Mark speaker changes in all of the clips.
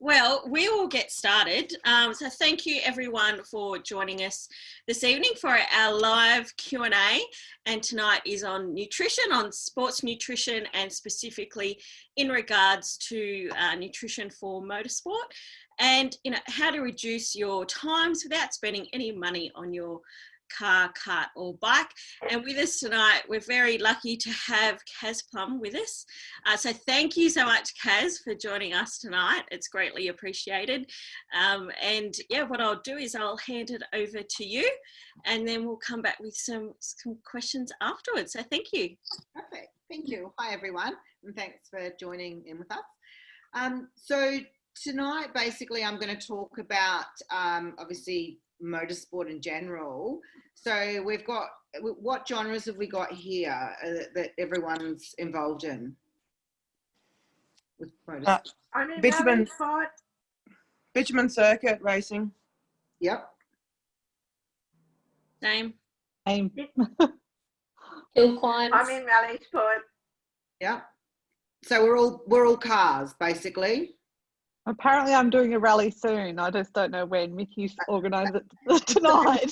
Speaker 1: Well, we will get started. So thank you everyone for joining us this evening for our live Q&A. And tonight is on nutrition, on sports nutrition, and specifically in regards to nutrition for motorsport and how to reduce your times without spending any money on your car, kart or bike. And with us tonight, we're very lucky to have Kaz Plum with us. So thank you so much, Kaz, for joining us tonight. It's greatly appreciated. And yeah, what I'll do is I'll hand it over to you and then we'll come back with some questions afterwards. So thank you.
Speaker 2: Perfect. Thank you. Hi, everyone. And thanks for joining in with us. So tonight, basically, I'm going to talk about, obviously, motorsport in general. So we've got, what genres have we got here that everyone's involved in with motorsport?
Speaker 3: Bitumen circuit racing.
Speaker 2: Yep.
Speaker 1: Same.
Speaker 4: Hill climbs.
Speaker 5: I'm in rally sport.
Speaker 2: Yep. So we're all cars, basically.
Speaker 6: Apparently I'm doing a rally soon. I just don't know when. Mickey's organised it tonight.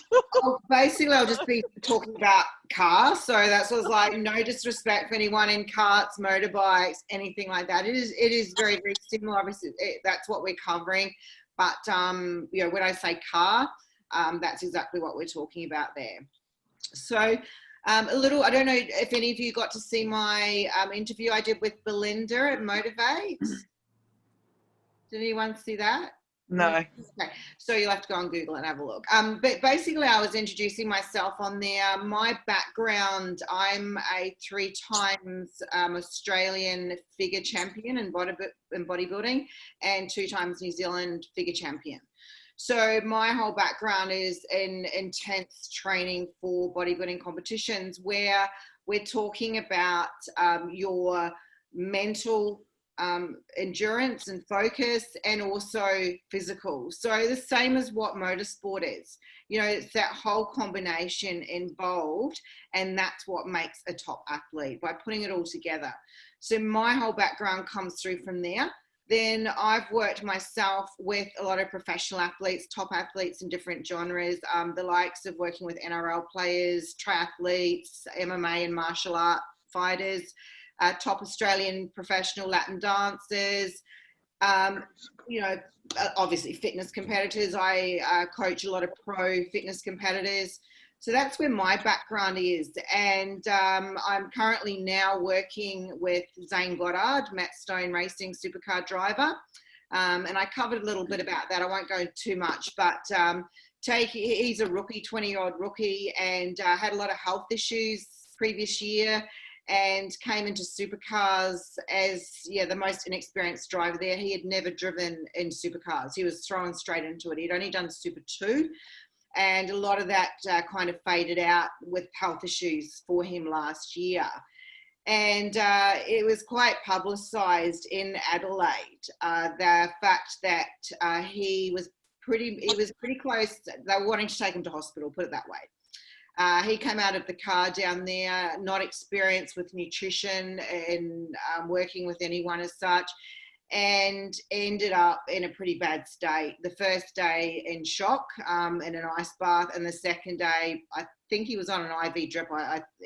Speaker 2: Basically, I'll just be talking about cars. So that's what's like, no disrespect for anyone in karts, motorbikes, anything like that. It is very, very similar. Obviously, that's what we're covering. But, when I say car, that's exactly what we're talking about there. So I don't know if any of you got to see my interview I did with Belinda at Motivate. Did anyone see that?
Speaker 3: No.
Speaker 2: Okay, so you'll have to go on Google and have a look. But basically, I was introducing myself on there. My background, I'm a 3 times Australian figure champion in bodybuilding and 2 times New Zealand figure champion. So my whole background is in intense training for bodybuilding competitions where we're talking about your mental endurance and focus and also physical. So the same as what motorsport is, it's that whole combination involved, and that's what makes a top athlete by putting it all together. So my whole background comes through from there. Then I've worked myself with a lot of professional athletes, top athletes in different genres, the likes of working with NRL players, triathletes, MMA and martial art fighters, top Australian professional Latin dancers, obviously fitness competitors. I coach a lot of pro fitness competitors. So that's where my background is. And I'm currently now working with Zane Goddard, Matt Stone Racing supercar driver. And I covered a little bit about that. I won't go too much, but he's a rookie, 20-year-old rookie, and had a lot of health issues previous year, and came into supercars as the most inexperienced driver there. He had never driven in supercars. He was thrown straight into it. He'd only done Super 2, and a lot of that kind of faded out with health issues for him last year. And it was quite publicised in Adelaide, the fact that he was pretty close. They were wanting to take him to hospital, put it that way. He came out of the car down there, not experienced with nutrition and working with anyone as such, and ended up in a pretty bad state. The first day in shock, in an ice bath, and the second day, I think he was on an IV drip.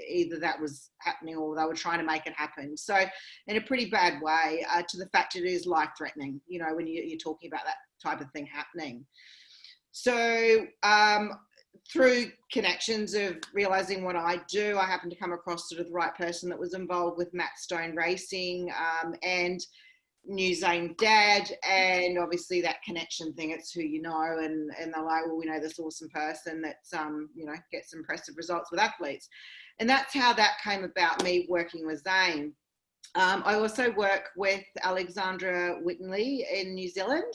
Speaker 2: Either that was happening or they were trying to make it happen. So in a pretty bad way, to the fact it is life-threatening, when you're talking about that type of thing happening. So through connections of realizing what I do, I happened to come across sort of the right person that was involved with Matt Stone Racing, and knew Zane's dad, and obviously that connection thing, it's who you know, and they're like, well, we know this awesome person that's gets impressive results with athletes. And that's how that came about, me working with Zane. I also work with Alexandra Whitney in New Zealand.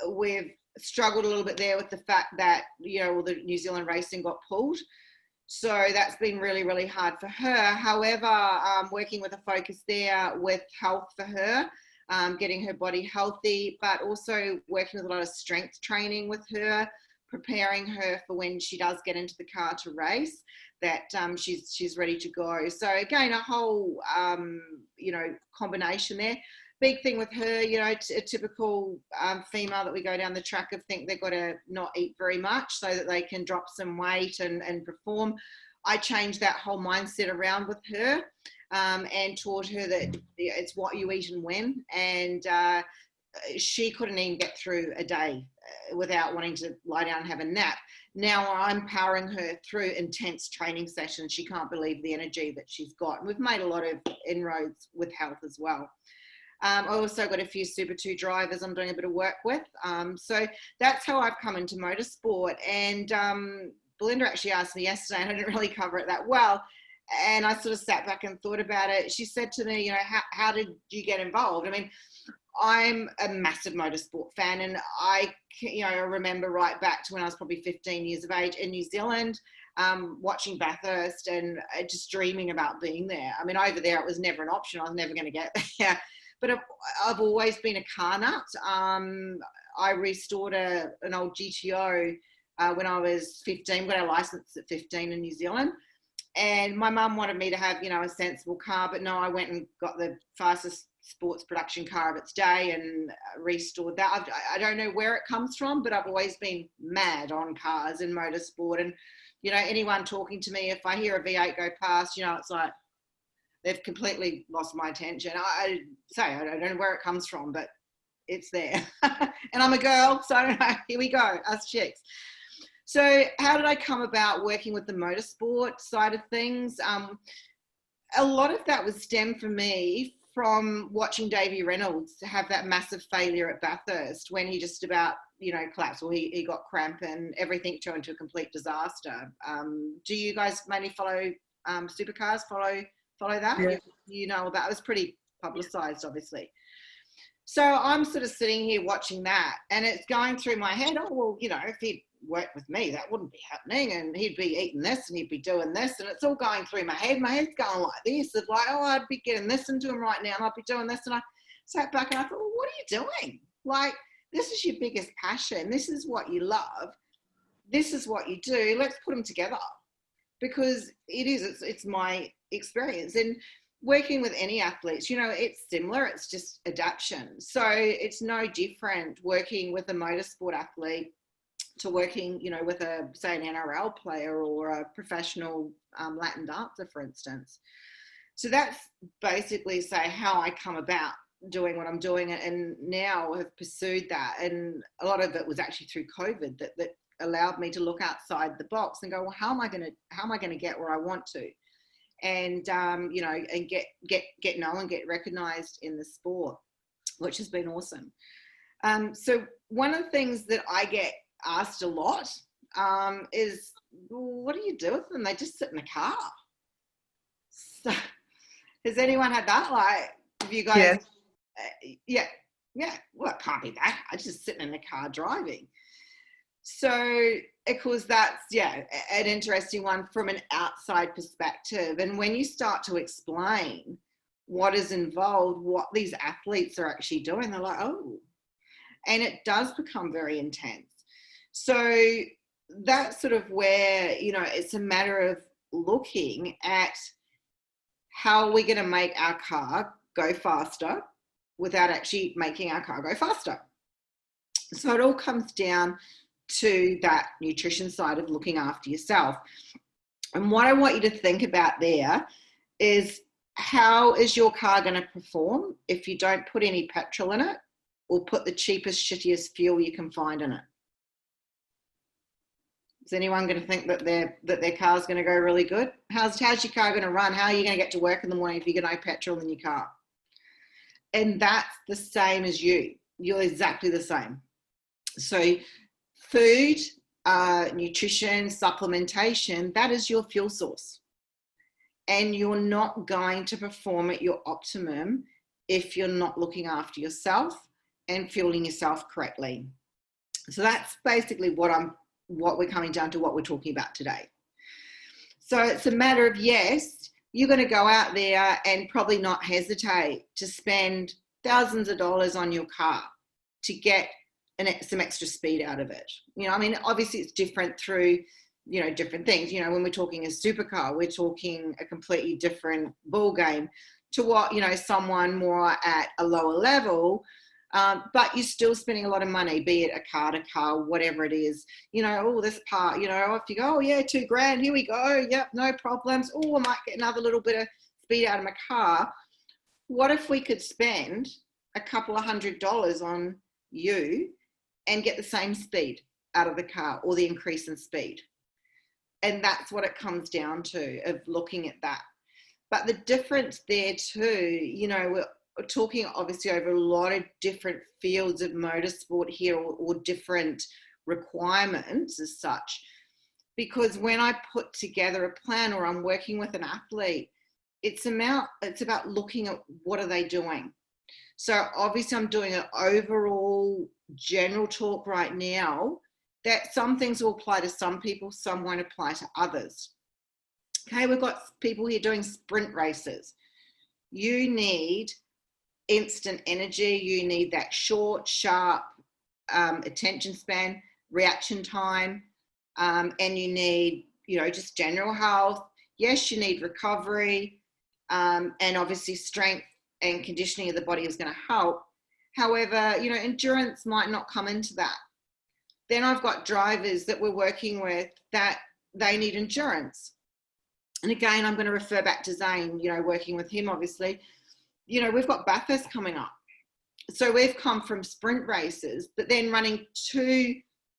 Speaker 2: We've struggled a little bit there with the fact that, all the New Zealand racing got pulled. So that's been really, really hard for her. However, working with a focus there with health for her, getting her body healthy, but also working with a lot of strength training with her, preparing her for when she does get into the car to race, that she's ready to go. So again, a whole, combination there. big thing with her, you know, a typical female that we go down the track of think they've got to not eat very much so that they can drop some weight and perform. I changed that whole mindset around with her, and taught her that it's what you eat and when. And she couldn't even get through a day without wanting to lie down and have a nap. Now I'm powering her through intense training sessions. She can't believe the energy that she's got. And we've made a lot of inroads with health as well. I also got a few Super 2 drivers I'm doing a bit of work with. So that's how I've come into motorsport. And Belinda actually asked me yesterday, and I didn't really cover it that well. And I sort of sat back and thought about it. She said to me, you know, how did you get involved? I mean, I'm a massive motorsport fan, and I remember right back to when I was probably 15 years of age in New Zealand, watching Bathurst and just dreaming about being there. I mean, over there, it was never an option. I was never going to get there. But I've always been a car nut. I restored an old GTO when I was 15, got a license at 15 in New Zealand. And my mum wanted me to have, you know, a sensible car, but no, I went and got the fastest sports production car of its day and restored that. I don't know where it comes from, but I've always been mad on cars and motorsport. And, you know, anyone talking to me, if I hear a V8 go past, you know, it's like they've completely lost my attention. I don't know where it comes from, but it's there. And I'm a girl, so I don't know. Here we go, us chicks. So how did I come about working with the motorsport side of things? A lot of that was stemmed for me from watching Davey Reynolds have that massive failure at Bathurst when he just about, you know, collapsed, or he got cramp and everything turned into a complete disaster. Do you guys mainly follow supercars, follow that?
Speaker 3: Yeah.
Speaker 2: You know, that was pretty publicized, obviously. So I'm sort of sitting here watching that, and it's going through my head, oh, well, you know, if he'd worked with me, that wouldn't be happening, and he'd be eating this and he'd be doing this, and it's all going through my head. My head's going like this. It's like, oh, I'd be getting this into him right now, and I'd be doing this. And I sat back and I thought, well, what are you doing? Like, this is your biggest passion. This is what you love. This is what you do. Let's put them together, because it's my experience. And working with any athletes, you know, it's similar. It's just adaptation. So it's no different working with a motorsport athlete to working, you know, with say an NRL player or a professional Latin dancer, for instance. So that's basically how I come about doing what I'm doing, and now have pursued that. And a lot of it was actually through COVID that allowed me to look outside the box and go, well, how am I going to get where I want to? And, you know, and get known, get recognized in the sport, which has been awesome. So one of the things that I get asked a lot is, well, what do you do with them? They just sit in the car. So has anyone had that? Like, have you guys? Yeah. Well, it can't be that. I just sitting in the car driving. So, of course, that's, an interesting one from an outside perspective. And when you start to explain what is involved, what these athletes are actually doing, they're like, oh, and it does become very intense. So that's sort of where, you know, it's a matter of looking at how we're going to make our car go faster without actually making our car go faster. So it all comes down to that nutrition side of looking after yourself. And what I want you to think about there is, how is your car going to perform if you don't put any petrol in it or put the cheapest, shittiest fuel you can find in it? Is anyone going to think that their car's going to go really good? How's your car going to run? How are you going to get to work in the morning if you get no petrol in your car? And that's the same as you. You're exactly the same. So food, nutrition, supplementation, that is your fuel source. And you're not going to perform at your optimum if you're not looking after yourself and fueling yourself correctly. So that's basically what we're coming down to, what we're talking about today. So it's a matter of, yes, you're going to go out there and probably not hesitate to spend thousands of dollars on your car to get some extra speed out of it. You know, I mean, obviously it's different through, you know, different things. You know, when we're talking a supercar, we're talking a completely different ball game to what, you know, someone more at a lower level. But you're still spending a lot of money, be it a car, whatever it is. You know, oh, this part, you know, off you go, oh yeah, $2,000, here we go, yep, no problems. Oh, I might get another little bit of speed out of my car. What if we could spend a couple of $100 on you and get the same speed out of the car, or the increase in speed? And that's what it comes down to, of looking at that. But the difference there too, you know, we're talking obviously over a lot of different fields of motorsport here, or different requirements as such. Because when I put together a plan, or I'm working with an athlete, it's about looking at what are they doing. So obviously I'm doing an overall general talk right now, that some things will apply to some people, some won't apply to others. Okay, we've got people here doing sprint races. You need instant energy. You need that short, sharp attention span, reaction time, and you need, you know, just general health. Yes, you need recovery, and obviously strength and conditioning of the body is going to help. However, you know, endurance might not come into that. Then I've got drivers that we're working with that they need endurance. And again, I'm going to refer back to Zane, you know, working with him, obviously. You know, we've got Bathurst coming up. So we've come from sprint races, but then running 2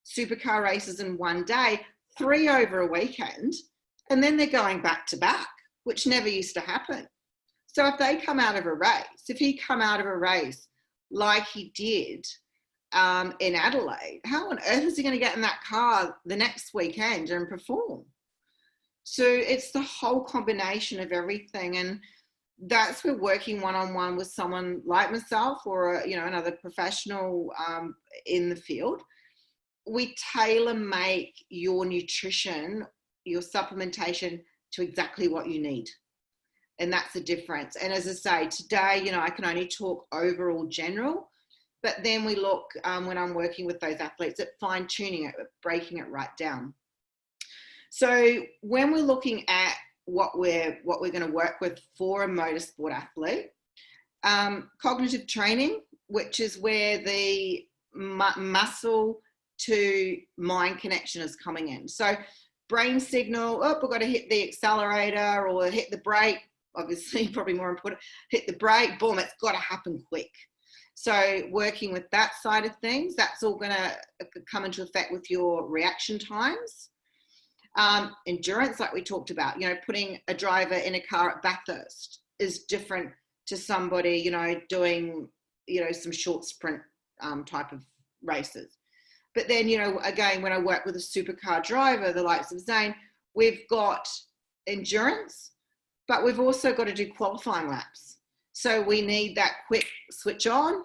Speaker 2: supercar races in one day, 3 over a weekend, and then they're going back to back, which never used to happen. So if they come out of a race, if he come out of a race like he did in Adelaide, how on earth is he going to get in that car the next weekend and perform? So it's the whole combination of everything. And that's where working one-on-one with someone like myself, or, you know, another professional in the field, we tailor make your nutrition, your supplementation to exactly what you need. And that's the difference. And as I say, today, you know, I can only talk overall general, but then we look, when I'm working with those athletes, at fine-tuning it, breaking it right down. So when we're looking at what we're going to work with for a motorsport athlete, cognitive training, which is where the muscle to mind connection is coming in. So brain signal, oh, we've got to hit the accelerator or hit the brake, obviously probably more important, hit the brake, boom, it's got to happen quick. So working with that side of things, that's all going to come into effect with your reaction times. Endurance, like we talked about, you know, putting a driver in a car at Bathurst is different to somebody, you know, doing, you know, some short sprint type of races. But then, you know, again, when I work with a supercar driver, the likes of Zane, we've got endurance, but we've also got to do qualifying laps. So we need that quick switch on,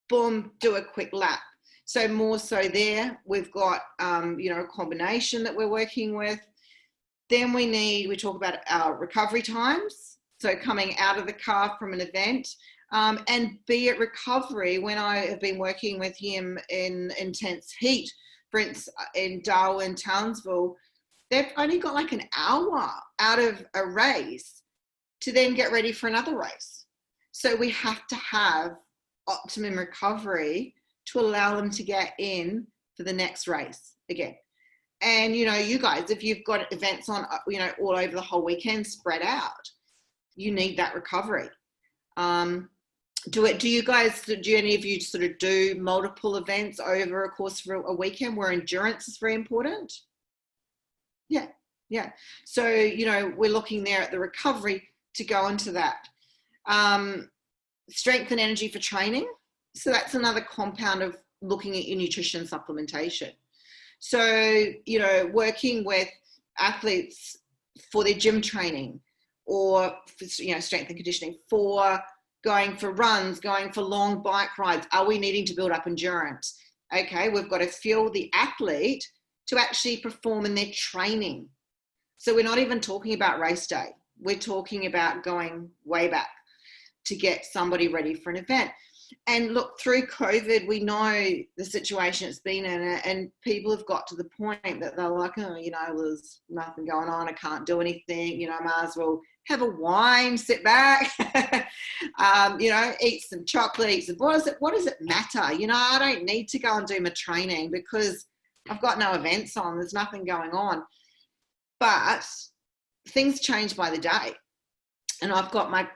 Speaker 2: boom, do a quick lap. So more so there, we've got, you know, a combination that we're working with. Then we talk about our recovery times. So coming out of the car from an event, and be it recovery, when I have been working with him in intense heat, for instance, in Darwin, Townsville, they've only got like an hour out of a race to then get ready for another race. So we have to have optimum recovery to allow them to get in for the next race again. And, you know, you guys, if you've got events on, you know, all over the whole weekend spread out, you need that recovery. Do any of you sort of do multiple events over a course of a weekend where endurance is very important? Yeah. So, you know, we're looking there at the recovery to go into that. Strength and energy for training. So that's another compound of looking at your nutrition supplementation. So, you know, working with athletes for their gym training, or, you know, strength and conditioning, for going for runs, going for long bike rides. Are we needing to build up endurance? Okay, we've got to fuel the athlete to actually perform in their training. So we're not even talking about race day. We're talking about going way back to get somebody ready for an event. And look, through COVID, we know the situation it's been in, and people have got to the point that they're like, oh, you know, there's nothing going on. I can't do anything. You know, I might as well have a wine, sit back, eat some chocolate, eat some, what does it matter? I don't need to go and do my training because I've got no events on, there's nothing going on. But things change by the day. And I've got my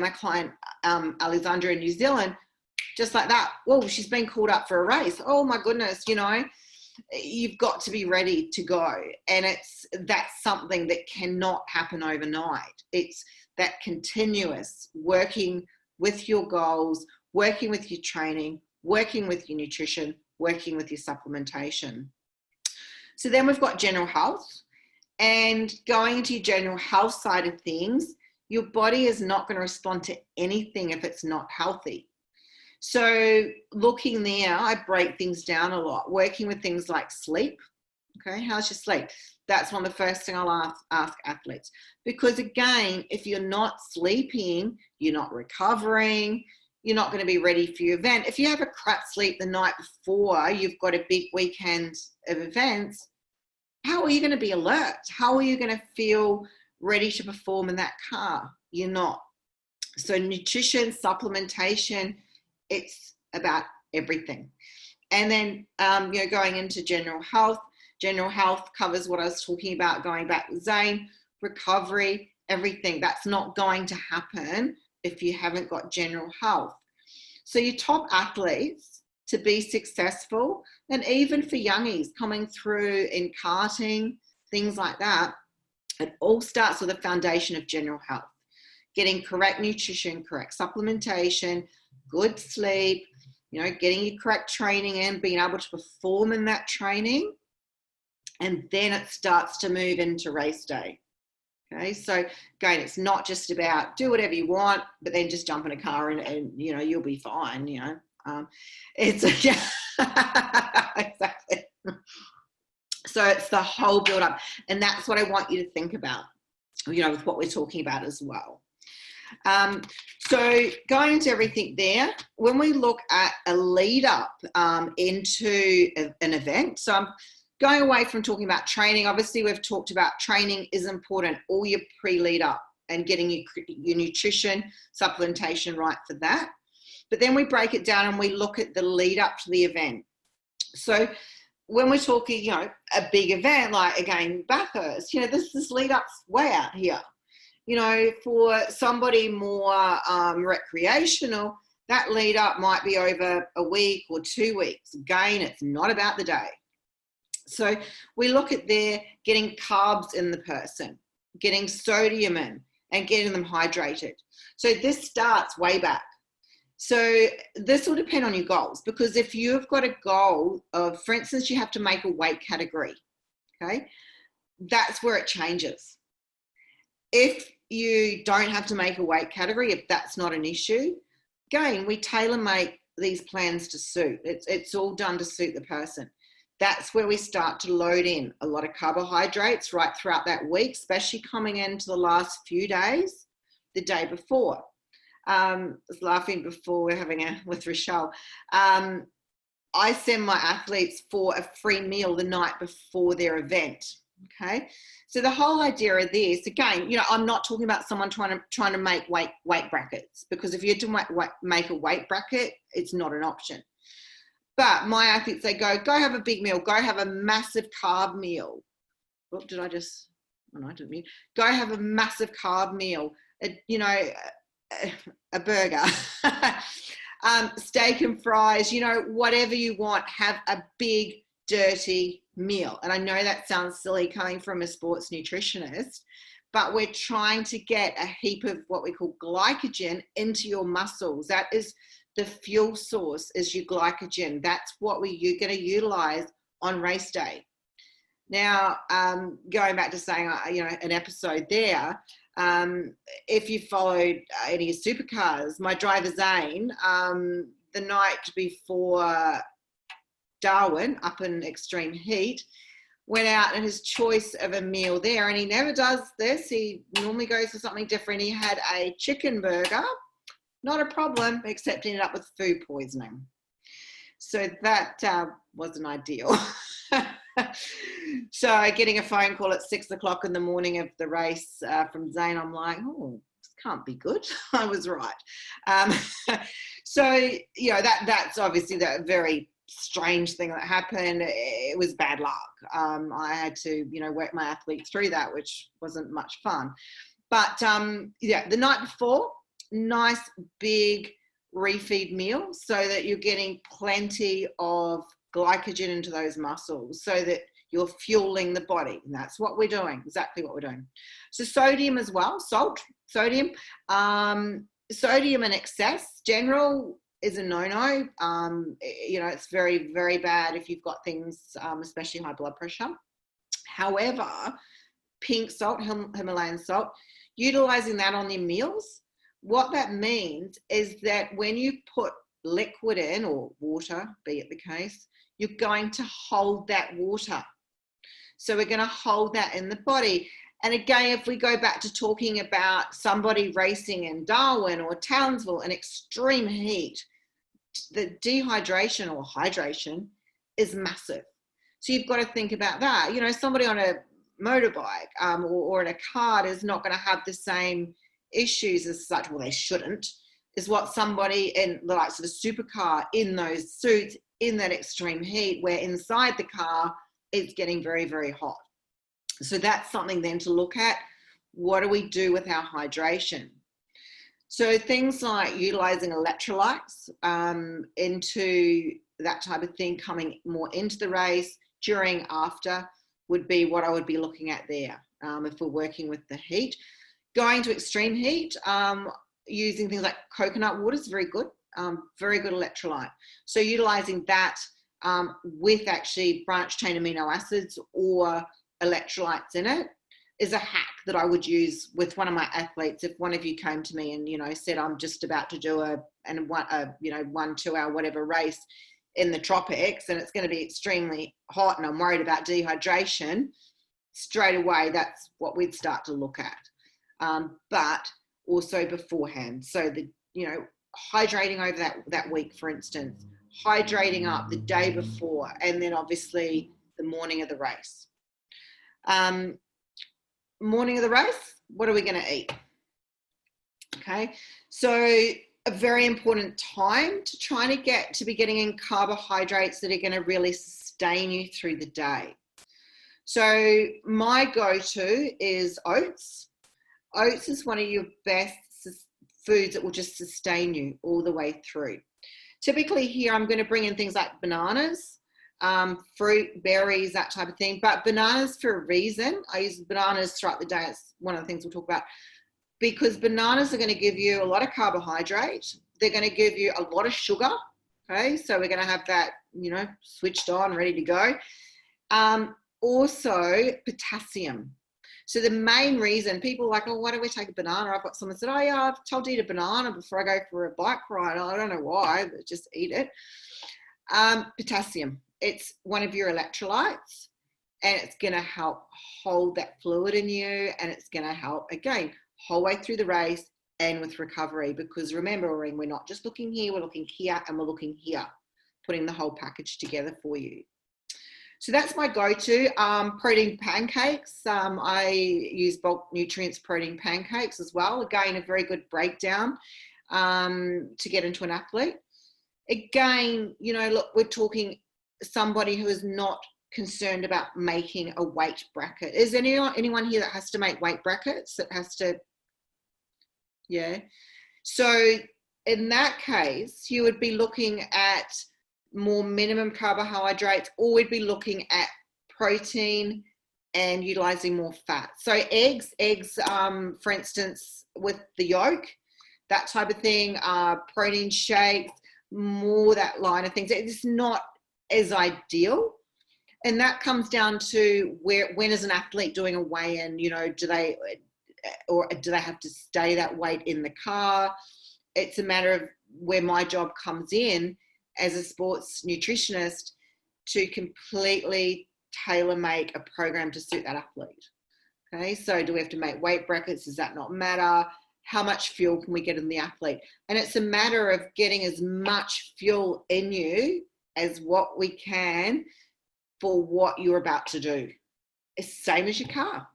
Speaker 2: client, Alexandra in New Zealand, just like that. Well, she's been called up for a race. Oh my goodness, you've got to be ready to go. And that's something that cannot happen overnight. It's that continuous working with your goals, working with your training, working with your nutrition, working with your supplementation. So then we've got general health, and going to your general health side of things, your body is not going to respond to anything if it's not healthy. So looking there, I break things down a lot, working with things like sleep. Okay, how's your sleep? That's one of the first things I'll ask athletes. Because again, if you're not sleeping, you're not recovering, you're not going to be ready for your event. If you have a crap sleep the night before, you've got a big weekend of events, how are you going to be alert? How are you going to feel ready to perform in that car? You're not. So nutrition, supplementation, it's about everything. And then, going into general health covers what I was talking about, going back with Zane, recovery, everything. That's not going to happen if you haven't got general health. So your top athletes, to be successful, and even for youngies coming through in karting, things like that, it all starts with a foundation of general health. Getting correct nutrition, correct supplementation, good sleep, getting your correct training in, being able to perform in that training, and then it starts to move into race day. Okay, so again, it's not just about do whatever you want, but then just jump in a car and you'll be fine. Exactly. So it's the whole build up, and that's what I want you to think about, with what we're talking about as well. So going into everything there, when we look at a lead up into an event, so I'm going away from talking about training. Obviously, we've talked about training is important, all your pre-lead up and getting your nutrition, supplementation right for that. But then we break it down and we look at the lead up to the event. So when we're talking, a big event, like again, Bathurst, this lead up's way out here. For somebody more recreational, that lead up might be over a week or 2 weeks. Again, it's not about the day. So we look at there getting carbs in the person, getting sodium in, and getting them hydrated. So this starts way back. So this will depend on your goals, because if you've got a goal of, for instance, you have to make a weight category, okay, that's where it changes. If you don't have to make a weight category, if that's not an issue, again, we tailor make these plans to suit. It's all done to suit the person. That's where we start to load in a lot of carbohydrates right throughout that week, especially coming into the last few days, the day before. I was laughing before with Rochelle. I send my athletes for a free meal the night before their event. Okay, so the whole idea of this, again, I'm not talking about someone trying to make weight brackets, because if you're to make a weight bracket, it's not an option. But my athletes, they go have a big meal, go have a massive carb meal. Oh, did I just? Oh, no, I didn't mean. Go have a massive carb meal. A burger, steak and fries, whatever you want, have a big dirty meal. And I know that sounds silly coming from a sports nutritionist, but we're trying to get a heap of what we call glycogen into your muscles. That is the fuel source, is your glycogen. That's what you're going to utilize on race day. Now, going back to saying, an episode there, if you followed any supercars, my driver Zane, the night before Darwin, up in extreme heat, went out and his choice of a meal there, and he never does this. He normally goes for something different. He had a chicken burger, not a problem, except ended up with food poisoning. So that wasn't ideal. So getting a phone call at 6 o'clock in the morning of the race from Zane, I'm like, oh, this can't be good. I was right. So, you know, that's obviously the very strange thing that happened. It was bad luck. I had to, you know, work my athletes through that, which wasn't much fun. But yeah, the night before, nice big refeed meal so that you're getting plenty of glycogen into those muscles so that you're fueling the body. And that's what we're doing, exactly what we're doing. So sodium as well, sodium. Sodium in excess, general, is a no-no. You know, it's very, very bad if you've got things, especially high blood pressure. However, pink salt, Himalayan salt, utilizing that on your meals, what that means is that when you put liquid in, or water, be it the case, you're going to hold that water. So we're going to hold that in the body. And again, if we go back to talking about somebody racing in Darwin or Townsville in extreme heat, the dehydration or hydration is massive. So you've got to think about that. You know, somebody on a motorbike or in a kart is not going to have the same issues as such, well, they shouldn't, is what somebody in the likes of the supercar in those suits in that extreme heat, where inside the car it's getting very, very hot. So that's something then to look at. What do we do with our hydration? So things like utilizing electrolytes into that type of thing, coming more into the race, during, after, would be what I would be looking at there if we're working with the heat. Going to extreme heat, using things like coconut water is very good electrolyte. So utilizing that with actually branched chain amino acids or electrolytes in it is a hack that I would use with one of my athletes. If one of you came to me and, you know, said, I'm just about to do a 1-2 hour whatever race in the tropics and it's going to be extremely hot and I'm worried about dehydration, straight away that's what we'd start to look at. But also beforehand, so the, you know, hydrating over that week, for instance, hydrating up the day before, and then obviously the morning of the race. Morning of the race, what are we going to eat? Okay, so a very important time to try to get to be getting in carbohydrates that are going to really sustain you through the day. So my go-to is oats. Oats is one of your best foods that will just sustain you all the way through. Typically here I'm going to bring in things like bananas, fruit, berries, that type of thing. But bananas for a reason. I use bananas throughout the day. It's one of the things we'll talk about. Because bananas are going to give you a lot of carbohydrate. They're going to give you a lot of sugar. Okay, so we're going to have that, you know, switched on, ready to go. Also potassium. So the main reason people are like, oh, why don't we take a banana? I've got someone said, oh yeah, I've told you to eat a banana before I go for a bike ride. I don't know why, but just eat it. Potassium. It's one of your electrolytes and it's going to help hold that fluid in you, and it's going to help, again, whole way through the race and with recovery, because remembering we're not just looking here, we're looking here and we're looking here, putting the whole package together for you. So that's my go-to. Protein pancakes. I use bulk nutrients protein pancakes as well. Again, a very good breakdown to get into an athlete. Again, you know, look, we're talking somebody who is not concerned about making a weight bracket. Is anyone here that has to make weight brackets, that has to? Yeah. So in that case, you would be looking at more minimum carbohydrates, or we'd be looking at protein and utilizing more fat. So eggs, for instance, with the yolk, that type of thing, protein shakes, more that line of things. It's not as ideal. And that comes down to when is an athlete doing a weigh-in, you know, do they have to stay that weight in the car? It's a matter of where my job comes in as a sports nutritionist to completely tailor make a program to suit that athlete. Okay, so do we have to make weight brackets? Does that not matter? How much fuel can we get in the athlete? And it's a matter of getting as much fuel in you as what we can for what you're about to do. It's the same as your car.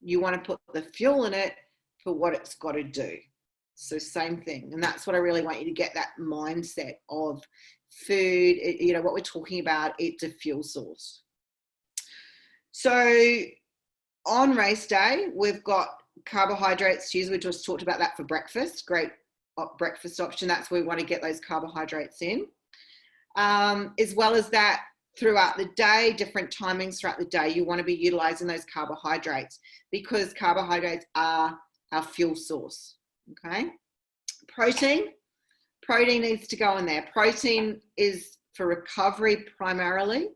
Speaker 2: You want to put the fuel in it for what it's got to do. So same thing. And that's what I really want you to get, that mindset of food. You know, what we're talking about, it's a fuel source. So on race day, we've got carbohydrates to use. We just talked about that for breakfast. Great breakfast option. That's where we want to get those carbohydrates in. As well as that, throughout the day, different timings throughout the day, you want to be utilizing those carbohydrates, because carbohydrates are our fuel source. Okay. Protein needs to go in there. Protein is for recovery primarily.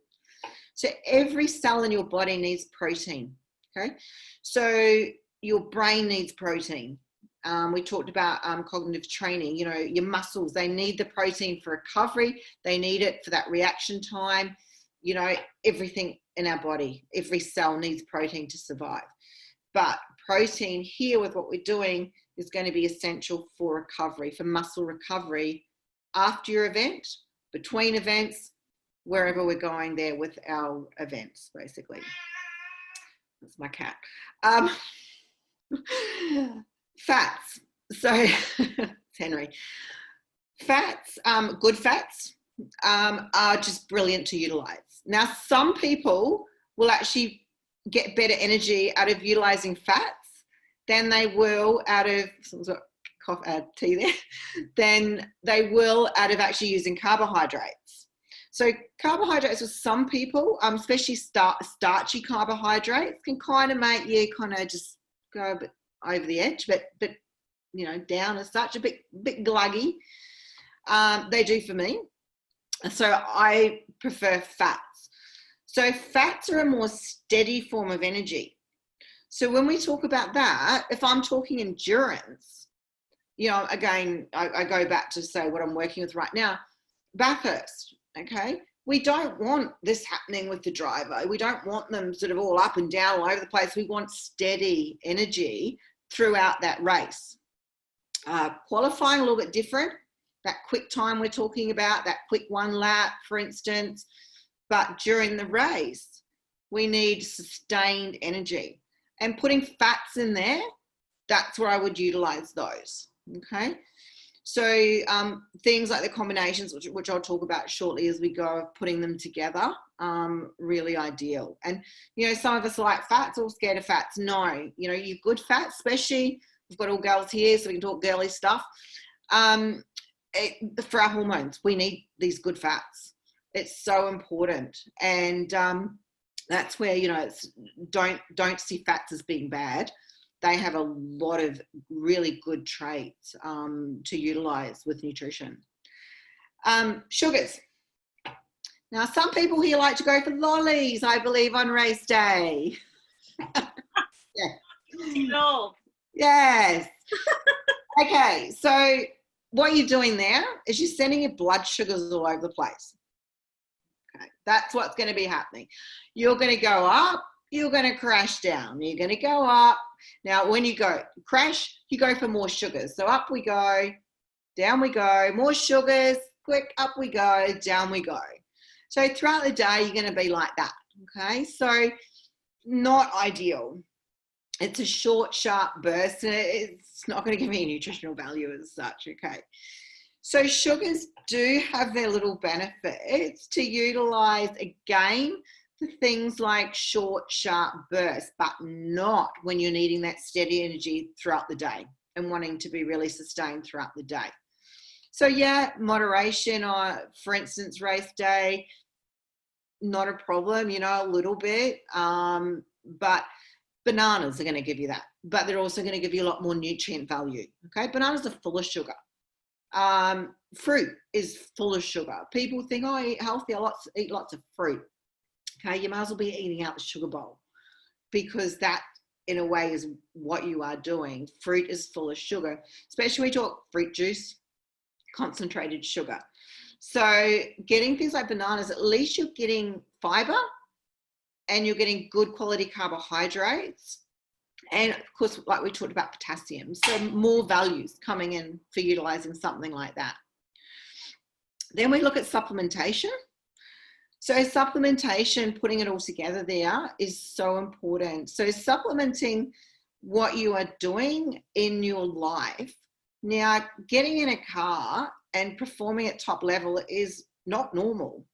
Speaker 2: So every cell in your body needs protein. Okay. So your brain needs protein. We talked about cognitive training. You know, your muscles, they need the protein for recovery. They need it for that reaction time. You know, everything in our body, every cell needs protein to survive. But protein here, with what we're doing, is going to be essential for recovery, for muscle recovery after your event, between events, wherever we're going there with our events, basically. That's my cat. Fats. So it's Henry. Fats, good fats, are just brilliant to utilize. Now, some people will actually get better energy out of utilizing fats than they will out of, someone's got tea there, than they will out of actually using carbohydrates. So carbohydrates for some people, especially starchy carbohydrates, can kind of make you kind of just go a bit over the edge, but you know, down as such, a bit gluggy. They do for me. So I prefer fats. So fats are a more steady form of energy. So when we talk about that, if I'm talking endurance, you know, again, I go back to say what I'm working with right now, Bathurst, okay? We don't want this happening with the driver. We don't want them sort of all up and down all over the place. We want steady energy throughout that race. Qualifying a little bit different. That quick time we're talking about, that quick one lap, for instance. But during the race, we need sustained energy. And putting fats in there, that's where I would utilize those, okay? So things like the combinations, which I'll talk about shortly as we go, of putting them together, really ideal. And, you know, some of us are like fats, all scared of fats. No, you know, you good fats, especially, we've got all girls here, so we can talk girly stuff. For our hormones, we need these good fats. It's so important. And that's where, you know, it's, don't see fats as being bad. They have a lot of really good traits to utilize with nutrition. Sugars. Now, some people here like to go for lollies, I believe, on race day. Yeah.
Speaker 1: No.
Speaker 2: Yes. Okay, so what you're doing there is you're sending your blood sugars all over the place. Okay, that's what's going to be happening. You're going to go up, you're going to crash down. You're going to go up. Now, when you go crash, you go for more sugars. So up we go, down we go, more sugars, quick, up we go, down we go. So throughout the day, you're going to be like that, okay? So not ideal. It's a short, sharp burst, and it's not going to give me nutritional value as such, okay? So sugars do have their little benefits to utilize, again, for things like short, sharp bursts, but not when you're needing that steady energy throughout the day and wanting to be really sustained throughout the day. So yeah, moderation, or for instance, race day, not a problem, you know, a little bit, but bananas are going to give you that, but they're also going to give you a lot more nutrient value. Okay, bananas are full of sugar. Fruit is full of sugar. People think, oh, I eat healthy, I eat lots of fruit. Okay, you might as well be eating out the sugar bowl, because that, in a way, is what you are doing. Fruit is full of sugar, especially when we talk fruit juice, concentrated sugar. So getting things like bananas, at least you're getting fiber, and you're getting good quality carbohydrates, and of course, like we talked about, potassium. So more values coming in for utilizing something like that. Then we look at supplementation. So supplementation, putting it all together there is so important. So supplementing what you are doing in your life. Now, getting in a car and performing at top level is not normal.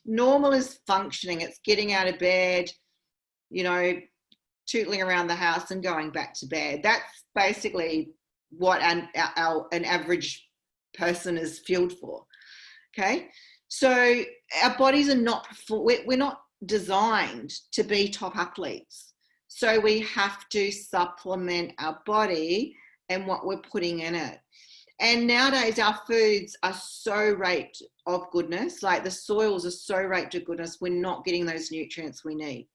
Speaker 2: Normal is functioning. It's getting out of bed, you know, tootling around the house and going back to bed. That's basically what an average person is fueled for. Okay. So our bodies are not, we're not designed to be top athletes. So we have to supplement our body and what we're putting in it. And nowadays our foods are so raped of goodness, like the soils are so raped of goodness, we're not getting those nutrients we need.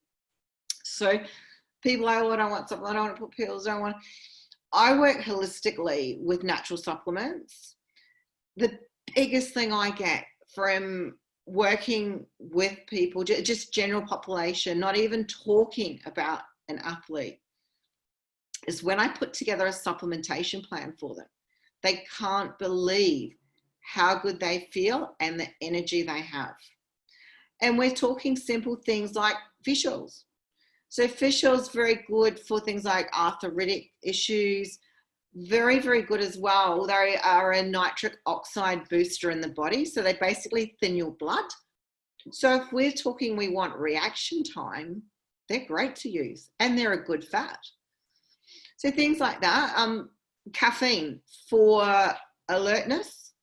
Speaker 2: So people are, oh, I don't want supplements, I don't want to put pills, I work holistically with natural supplements. The biggest thing I get from working with people, just general population, not even talking about an athlete, is when I put together a supplementation plan for them. They can't believe how good they feel and the energy they have. And we're talking simple things like fish oils. So fish oil is very good for things like arthritic issues. Very, very good as well. They are a nitric oxide booster in the body. So they basically thin your blood. So if we're talking we want reaction time, they're great to use and they're a good fat. So things like that. Caffeine for alertness.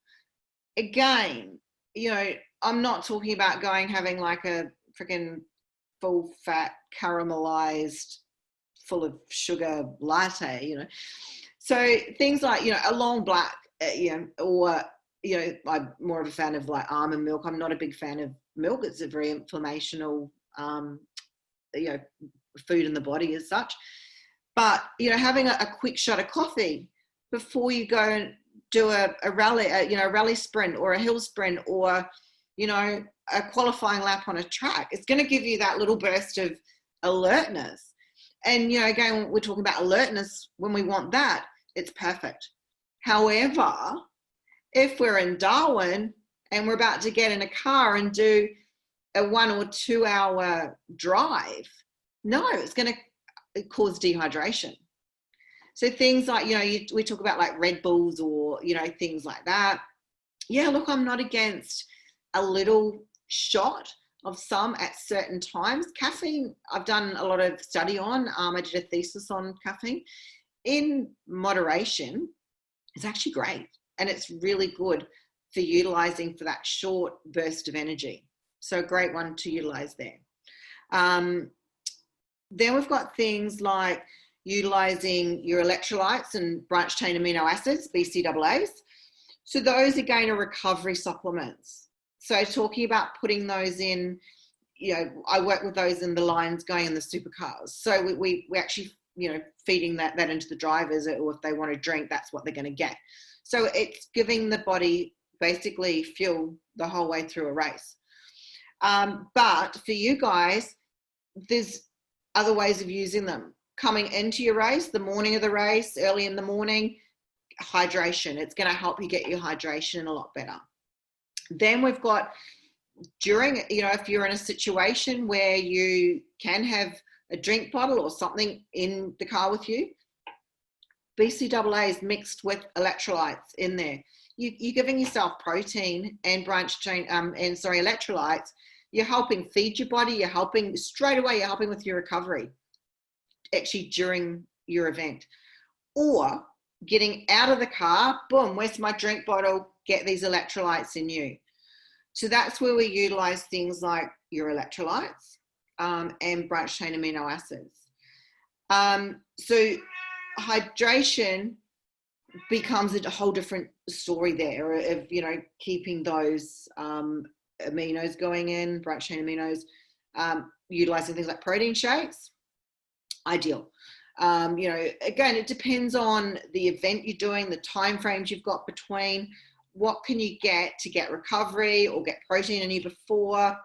Speaker 2: Again, you know, I'm not talking about having like a freaking full fat caramelized full of sugar latte, you know. So things like, you know, a long black, or, you know, I'm more of a fan of like almond milk. I'm not a big fan of milk. It's a very inflammational, you know, food in the body as such. But, you know, having a quick shot of coffee before you go and do a rally, a rally sprint or a hill sprint or, you know, a qualifying lap on a track, it's going to give you that little burst of alertness. And, you know, again, we're talking about alertness. When we want that, it's perfect. However, if we're in Darwin and we're about to get in a car and do a 1 or 2 hour drive, no, it's going to cause dehydration. So things like, you know, we talk about like Red Bulls or, you know, things like that. Yeah, look, I'm not against a little shot of some at certain times. Caffeine, I've done a lot of study on. I did a thesis on caffeine. In moderation, it's actually great. And it's really good for utilizing for that short burst of energy. So a great one to utilize there. Then we've got things like utilizing your electrolytes and branched chain amino acids, BCAAs. So those again are recovery supplements. So talking about putting those in, you know, I work with those in the lines going in the supercars. So we actually, you know, feeding that into the drivers, or if they want to drink, that's what they're going to get. So it's giving the body basically fuel the whole way through a race. But for you guys, there's other ways of using them. Coming into your race, the morning of the race, early in the morning, hydration. It's going to help you get your hydration a lot better. Then we've got during, you know, if you're in a situation where you can have a drink bottle or something in the car with you, BCAAs mixed with electrolytes in there. You're giving yourself protein and branched chain, electrolytes. You're helping feed your body. You're helping straight away. You're helping with your recovery, actually during your event. Or getting out of the car, boom, where's my drink bottle? Get these electrolytes in you. So that's where we utilize things like your electrolytes and branched chain amino acids. So hydration becomes a whole different story there of, you know, keeping those aminos going in, branched chain aminos, utilizing things like protein shakes, ideal. You know, again, it depends on the event you're doing, the time frames you've got between. What can you get to get recovery or get protein in you before?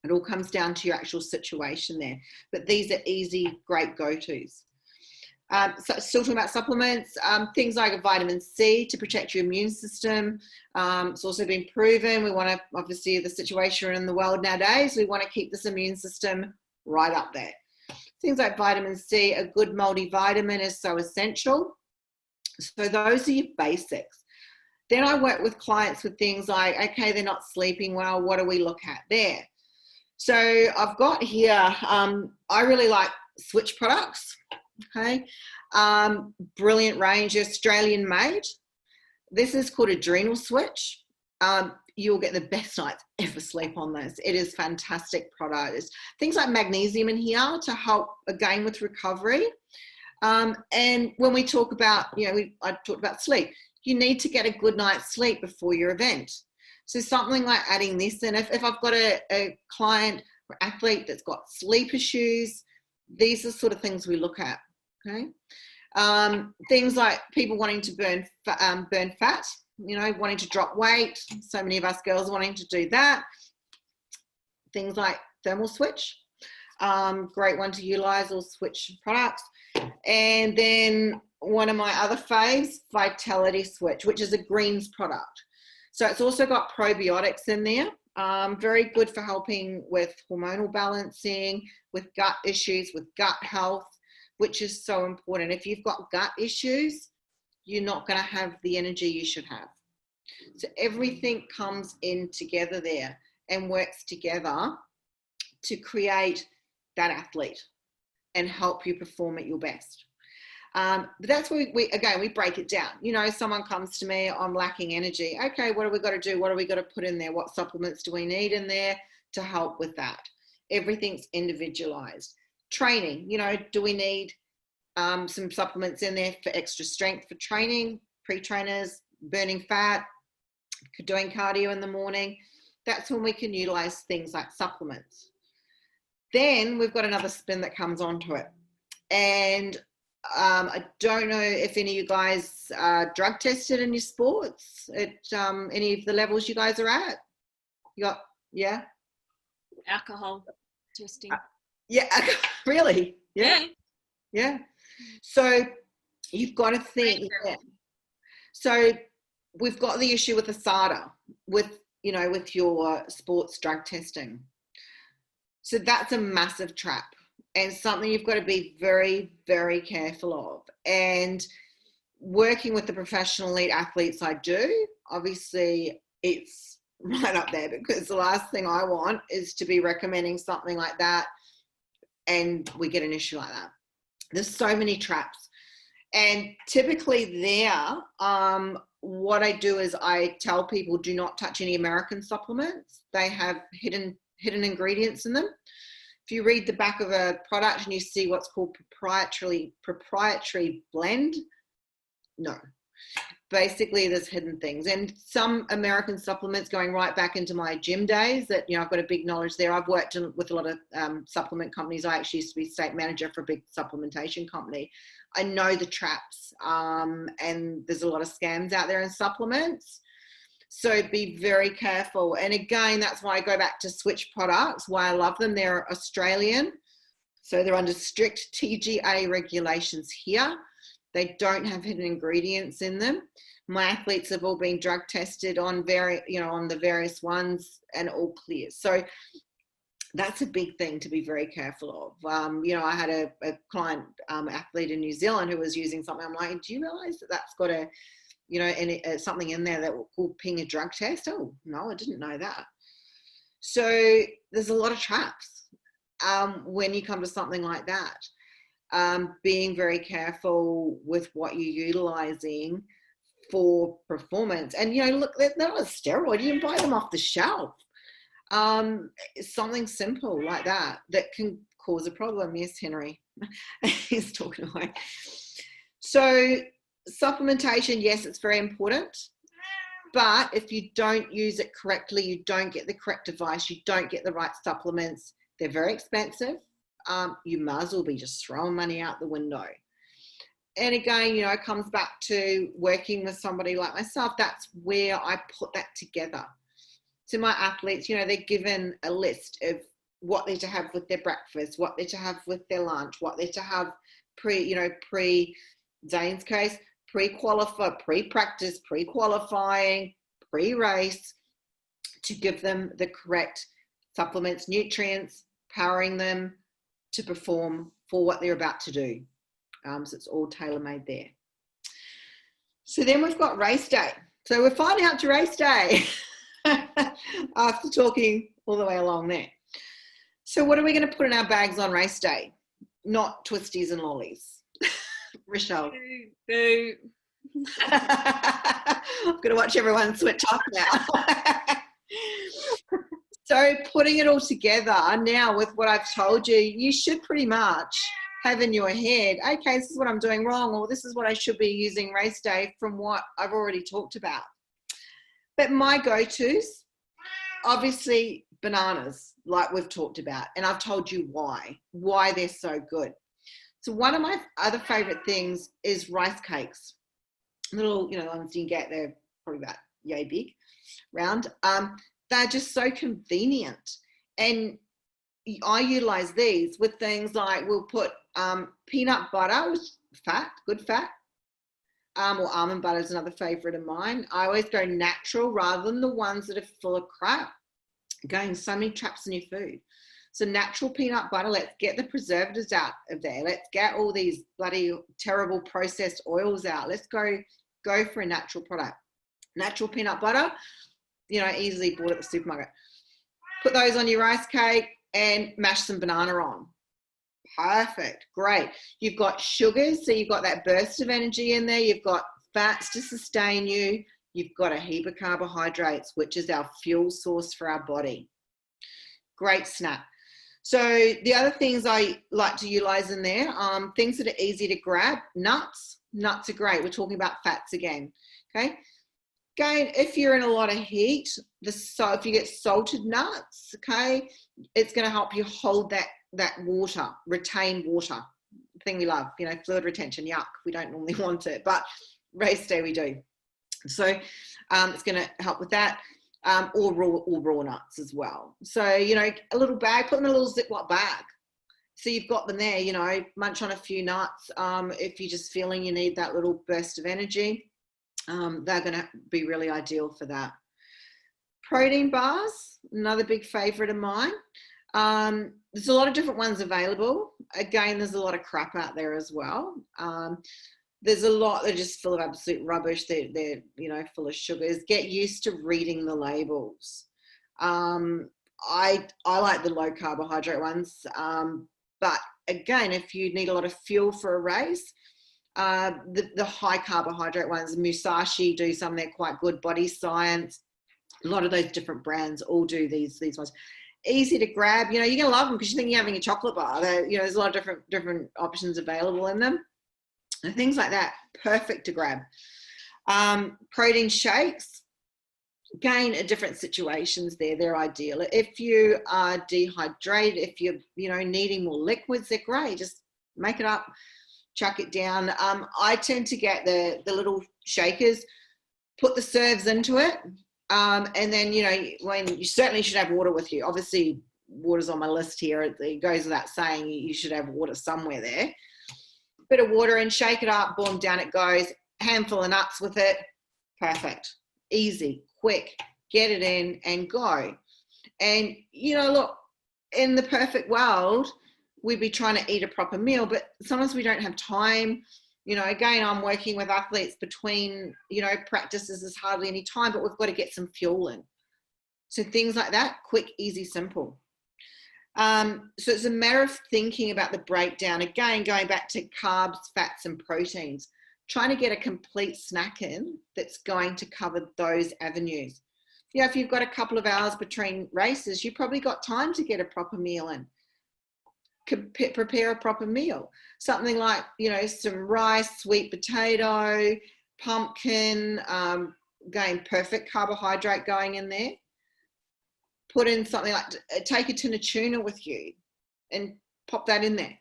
Speaker 2: It all comes down to your actual situation there. But these are easy, great go-tos. So still talking about supplements, things like a vitamin C to protect your immune system. It's also been proven. We want to, obviously, the situation in the world nowadays, we want to keep this immune system right up there. Things like vitamin C, a good multivitamin is so essential. So those are your basics. Then I work with clients with things like, okay, they're not sleeping well. What do we look at there? So I've got here, I really like Switch products. Okay, brilliant range, Australian made. This is called Adrenal Switch. You'll get the best night's ever sleep on this. It is fantastic product. There's things like magnesium in here to help again with recovery. And when we talk about, I talked about sleep. You need to get a good night's sleep before your event. So something like adding this in. If I've got a client or athlete that's got sleep issues, these are sort of things we look at. Okay, things like people wanting to burn fat, wanting to drop weight. So many of us girls wanting to do that. Things like thermal switch, great one to utilize, or switch products. And then one of my other faves, Vitality Switch, which is a greens product. So it's also got probiotics in there. Very good for helping with hormonal balancing, with gut issues, with gut health, which is so important. If you've got gut issues, you're not going to have the energy you should have. So everything comes in together there and works together to create that athlete and help you perform at your best. But that's where we break it down. Someone comes to me, I'm lacking energy. Okay, what have we got to do? What have we got to put in there? What supplements do we need in there to help with that? Everything's individualized. Training, do we need some supplements in there for extra strength for training, pre-trainers, burning fat, doing cardio in the morning? That's when we can utilize things like supplements. Then we've got another spin that comes onto it. And I don't know if any of you guys are drug tested in your sports at any of the levels you guys are at. Yeah?
Speaker 1: Alcohol testing.
Speaker 2: Yeah, really? Yeah. So you've got to think. Yeah. So we've got the issue with the SADA, with your sports drug testing. So that's a massive trap and something you've got to be very, very careful of. And working with the professional elite athletes I do, obviously it's right up there, because the last thing I want is to be recommending something like that and we get an issue like that. There's so many traps. And typically there, what I do is I tell people, do not touch any American supplements. They have hidden ingredients in them. If you read the back of a product and you see what's called proprietary blend, no. Basically, there's hidden things. And some American supplements, going right back into my gym days, that, I've got a big knowledge there. I've worked with a lot of supplement companies. I actually used to be state manager for a big supplementation company. I know the traps, and there's a lot of scams out there in supplements. So be very careful. And again, that's why I go back to Switch products, why I love them. They're Australian. So they're under strict TGA regulations here. They don't have hidden ingredients in them. My athletes have all been drug tested on on the various ones and all clear. So that's a big thing to be very careful of. I had a client athlete in New Zealand who was using something. I'm like, do you realize that that's got something in there that will ping a drug test? Oh, no, I didn't know that. So there's a lot of traps when you come to something like that. Being very careful with what you're utilizing for performance. And, look, they're not a steroid. You can buy them off the shelf. Something simple like that can cause a problem. Yes, Henry. He's talking away. So supplementation, yes, it's very important. But if you don't use it correctly, you don't get the correct device, you don't get the right supplements, they're very expensive. You might as well be just throwing money out the window. And again, it comes back to working with somebody like myself. That's where I put that together. So my athletes, they're given a list of what they're to have with their breakfast, what they're to have with their lunch, what they're to have Zane's case, pre-practice, pre-qualifying, pre-race, to give them the correct supplements, nutrients, powering them to perform for what they're about to do. So it's all tailor-made there. So then we've got race day. So we're finally up to race day after talking all the way along there. So what are we going to put in our bags on race day? Not twisties and lollies. Rochelle.
Speaker 1: Boo.
Speaker 2: I'm going to watch everyone switch off now. So putting it all together now with what I've told you, you should pretty much have in your head, okay, this is what I'm doing wrong, or this is what I should be using race day from what I've already talked about. But my go-tos, obviously bananas, like we've talked about, and I've told you why they're so good. So one of my other favorite things is rice cakes. Little, the ones you can get, they're probably about yay big, round. They're just so convenient. And I utilize these with things like we'll put peanut butter with fat, good fat, or almond butter is another favorite of mine. I always go natural rather than the ones that are full of crap. Going so many traps in your food. So natural peanut butter, let's get the preservatives out of there. Let's get all these bloody terrible processed oils out. Let's go for a natural product. Natural peanut butter, easily bought at the supermarket. Put those on your rice cake and mash some banana on. Perfect, great. You've got sugars, so you've got that burst of energy in there. You've got fats to sustain you. You've got a heap of carbohydrates, which is our fuel source for our body. Great snack. So the other things I like to utilize in there, things that are easy to grab, nuts. Nuts are great. We're talking about fats again, okay? Again, if you're in a lot of heat, if you get salted nuts, okay, it's going to help you hold that water, retain water, the thing we love, fluid retention, yuck, we don't normally want it, but race day we do. So it's going to help with that, or raw nuts as well. So, a little bag, put them in a little Ziploc bag. So you've got them there, munch on a few nuts. If you're just feeling you need that little burst of energy, they're going to be really ideal for that. Protein bars, another big favorite of mine. There's a lot of different ones available. Again, there's a lot of crap out there as well. There's a lot that are just full of absolute rubbish. They're full of sugars. Get used to reading the labels. I like the low carbohydrate ones. But again, if you need a lot of fuel for a race, the high carbohydrate ones, Musashi do some, they're quite good. Body Science, a lot of those different brands all do these ones. Easy to grab. You're going to love them because you think you're having a chocolate bar. There's a lot of different options available in them. And things like that, perfect to grab. Protein shakes, again, at different situations they're ideal. If you are dehydrated, if you're needing more liquids, they're great. Just make it up, chuck it down. I tend to get the little shakers, put the serves into it, and then when you certainly should have water with you. Obviously, water's on my list here. It goes without saying you should have water somewhere there. Bit of water and shake it up, boom, down it goes. Handful of nuts with it, perfect, easy, quick, get it in and go. And look, in the perfect world, we'd be trying to eat a proper meal, but sometimes we don't have time. Again, I'm working with athletes between practices, there's hardly any time, but we've got to get some fuel in. So things like that, quick, easy, simple. So it's a matter of thinking about the breakdown. Again, going back to carbs, fats, and proteins, trying to get a complete snack in that's going to cover those avenues. If you've got a couple of hours between races, you've probably got time to get a proper meal in. Prepare a proper meal. Something like, some rice, sweet potato, pumpkin, again, perfect carbohydrate going in there. Put in something like, take a tin of tuna with you and pop that in there.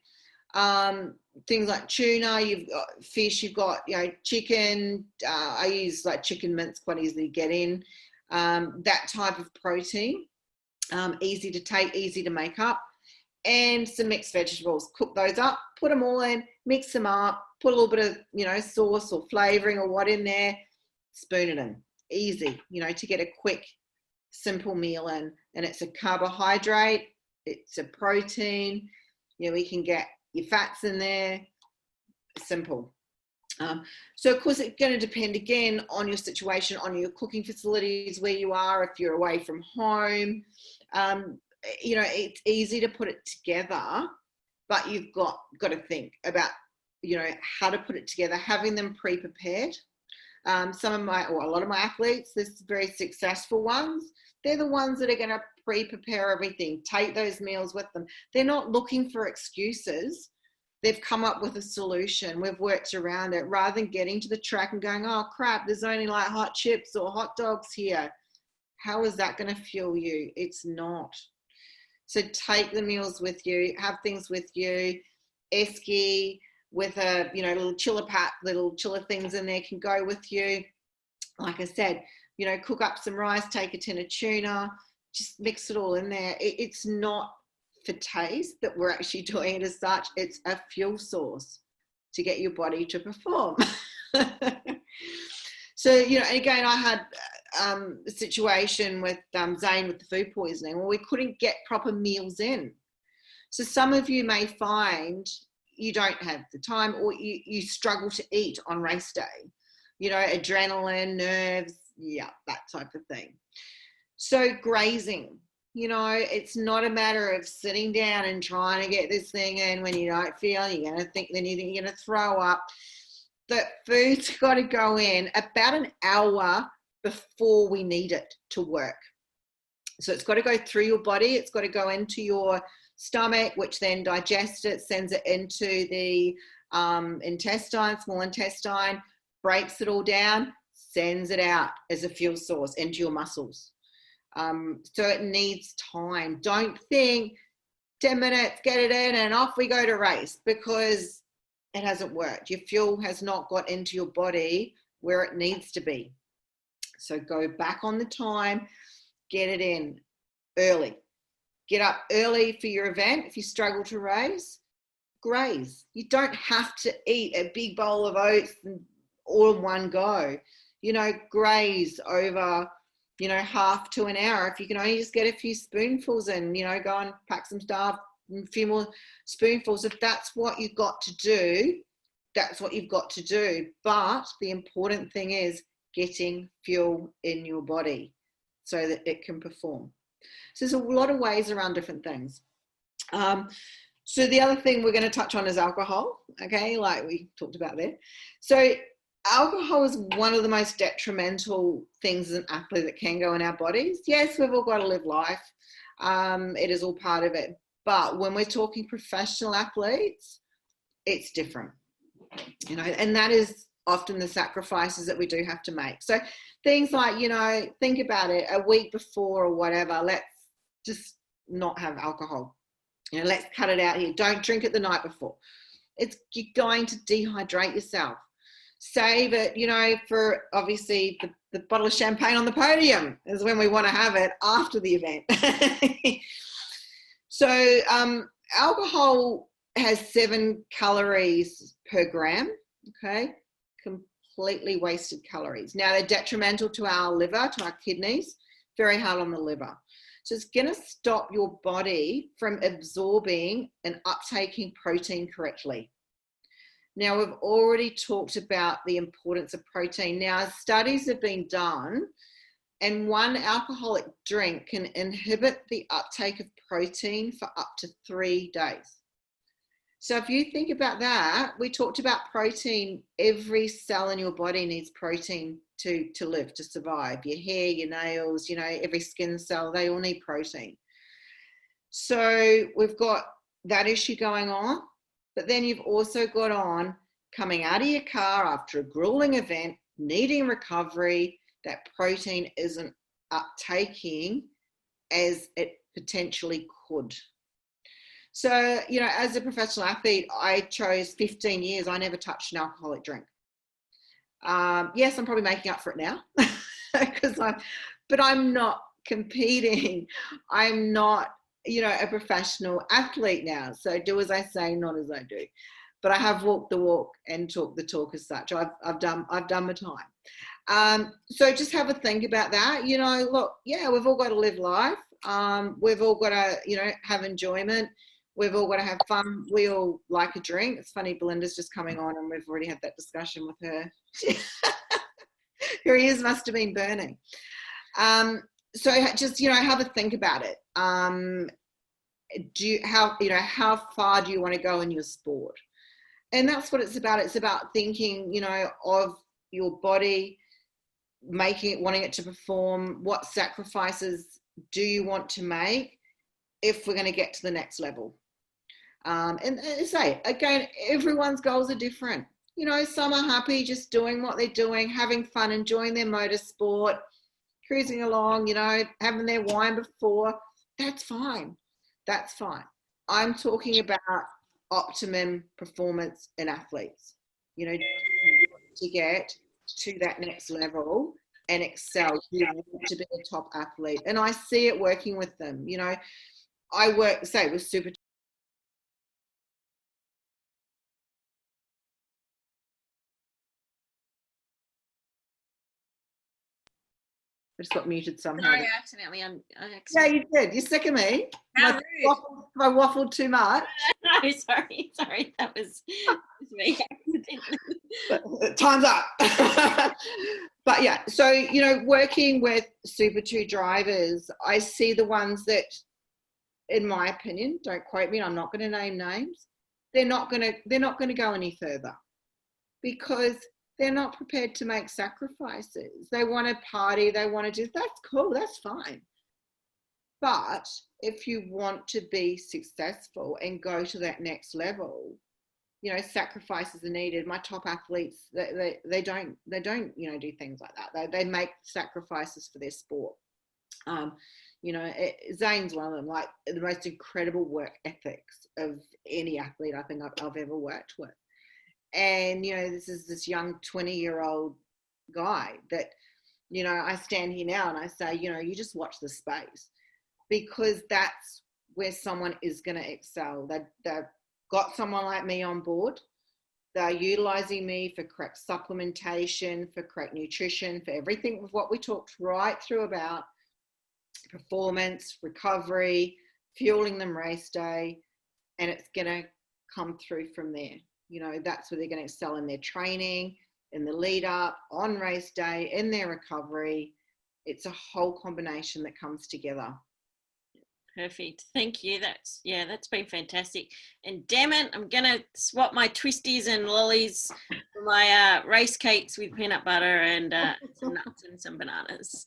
Speaker 2: Things like tuna, you've got fish, you've got, chicken. I use like chicken mince, quite easily to get in. That type of protein, easy to take, easy to make up. and some mixed vegetables. Cook those up, put them all in, mix them up, put a little bit of, you know, sauce or flavoring or what in there, spoon it in. Easy, you know, to get a quick, simple meal in. And it's a carbohydrate, it's a protein, you know, we can get your fats in there, simple. So of course it's going to depend again on your situation, on your cooking facilities, where you are, if you're away from home. You know, it's easy to put it together, but you've got to think about, you know, how to put it together, having them pre-prepared. Some of my, or a lot of my athletes, this very successful ones, they're the ones that are going to pre-prepare everything, take those meals with them. They're not looking for excuses. They've come up with a solution. We've worked around it, rather than getting to the track and going, oh crap, there's only like hot chips or hot dogs here. How is that going to fuel you? It's not. So take the meals with you, have things with you. Esky with a, you know, little chiller pack, little chiller things in there can go with you. Like I said, you know, cook up some rice, take a tin of tuna, just mix it all in there. It's not for taste that we're actually doing it as such. It's a fuel source to get your body to perform. So, you know, and again, I had a situation with Zane with the food poisoning where we couldn't get proper meals in. So some of you may find you don't have the time, or you struggle to eat on race day, you know, adrenaline, nerves, yeah, that type of thing. So grazing, you know, it's not a matter of sitting down and trying to get this thing in when you don't feel, you're going to think then you're going to throw up. The food's got to go in about an hour before we need it to work. So it's got to go through your body. It's got to go into your stomach, which then digests it, sends it into the intestine, small intestine, breaks it all down, sends it out as a fuel source into your muscles. So it needs time. Don't think 10 minutes, get it in and off we go to race, because it hasn't worked. Your fuel has not got into your body where it needs to be. So go back on the time, get it in early. Get up early for your event. If you struggle to race, graze. You don't have to eat a big bowl of oats all in one go. You know, graze over, you know, half to an hour. If you can only just get a few spoonfuls in, you know, go and pack some stuff, a few more spoonfuls. If that's what you've got to do, that's what you've got to do. But the important thing is getting fuel in your body so that it can perform. So there's a lot of ways around different things. So the other thing we're going to touch on is alcohol, okay, like we talked about there. So alcohol is one of the most detrimental things as an athlete that can go in our bodies. Yes, we've all got to live life. It is all part of it. But when we're talking professional athletes, it's different, you know, and that is often the sacrifices that we do have to make. So things like, you know, think about it, a week before or whatever, let's just not have alcohol. You know, let's cut it out here. Don't drink it the night before. You're going to dehydrate yourself. Save it, you know, for obviously the bottle of champagne on the podium is when we want to have it after the event. So alcohol has 7 calories per gram, okay? Completely wasted calories. Now they're detrimental to our liver, to our kidneys, very hard on the liver. So it's going to stop your body from absorbing and uptaking protein correctly. Now we've already talked about the importance of protein. Now studies have been done, and one alcoholic drink can inhibit the uptake of protein for up to 3 days. So if you think about that, we talked about protein. Every cell in your body needs protein to live, to survive. Your hair, your nails, you know, every skin cell, they all need protein. So we've got that issue going on, but then you've also got on coming out of your car after a grueling event, needing recovery, that protein isn't uptaking as it potentially could. So, you know, as a professional athlete, I chose 15 years. I never touched an alcoholic drink. Yes, I'm probably making up for it now but I'm not competing. I'm not a professional athlete now. So do as I say, not as I do. But I have walked the walk and talked the talk as such. I've done my time. So just have a think about that. Look, yeah, we've all got to live life. We've all got to, have enjoyment. We've all got to have fun. We all like a drink. It's funny, Belinda's just coming on and we've already had that discussion with her. Her ears must have been burning. So just, have a think about it. How far do you want to go in your sport? And that's what it's about. It's about thinking, of your body, wanting it to perform. What sacrifices do you want to make if we're going to get to the next level? And say, again, everyone's goals are different. Some are happy just doing what they're doing, having fun, enjoying their motorsport, cruising along, having their wine before. That's fine. That's fine. I'm talking about optimum performance in athletes, to get to that next level and excel, to be a top athlete. And I see it working with them. I work, say, with super. I just got muted somehow.
Speaker 1: Sorry, I accidentally.
Speaker 2: Yeah, you did. You're sick of me.
Speaker 1: How rude.
Speaker 2: I waffled too much.
Speaker 1: No, sorry. That was me accidentally.
Speaker 2: Time's up. But yeah, so, working with Super 2 drivers, I see the ones that, in my opinion, don't quote me, I'm not going to name names, they're not going to go any further because they're not prepared to make sacrifices. They want to party, they want to do, that's cool, that's fine. But if you want to be successful and go to that next level, sacrifices are needed. My top athletes, they don't, do things like that. They make sacrifices for their sport. Zane's one of them, like the most incredible work ethics of any athlete I think I've ever worked with. And, this is this young 20-year-old guy that, I stand here now and I say, you just watch the space, because that's where someone is going to excel. They've got someone like me on board. They're utilizing me for correct supplementation, for correct nutrition, for everything with what we talked right through about performance, recovery, fueling them race day, and it's going to come through from there. That's where they're going to excel in their training, in the lead up, on race day, in their recovery. It's a whole combination that comes together.
Speaker 1: Perfect. Thank you. That's been fantastic. And damn it, I'm going to swap my twisties and lollies for my race cakes with peanut butter and some nuts and some bananas.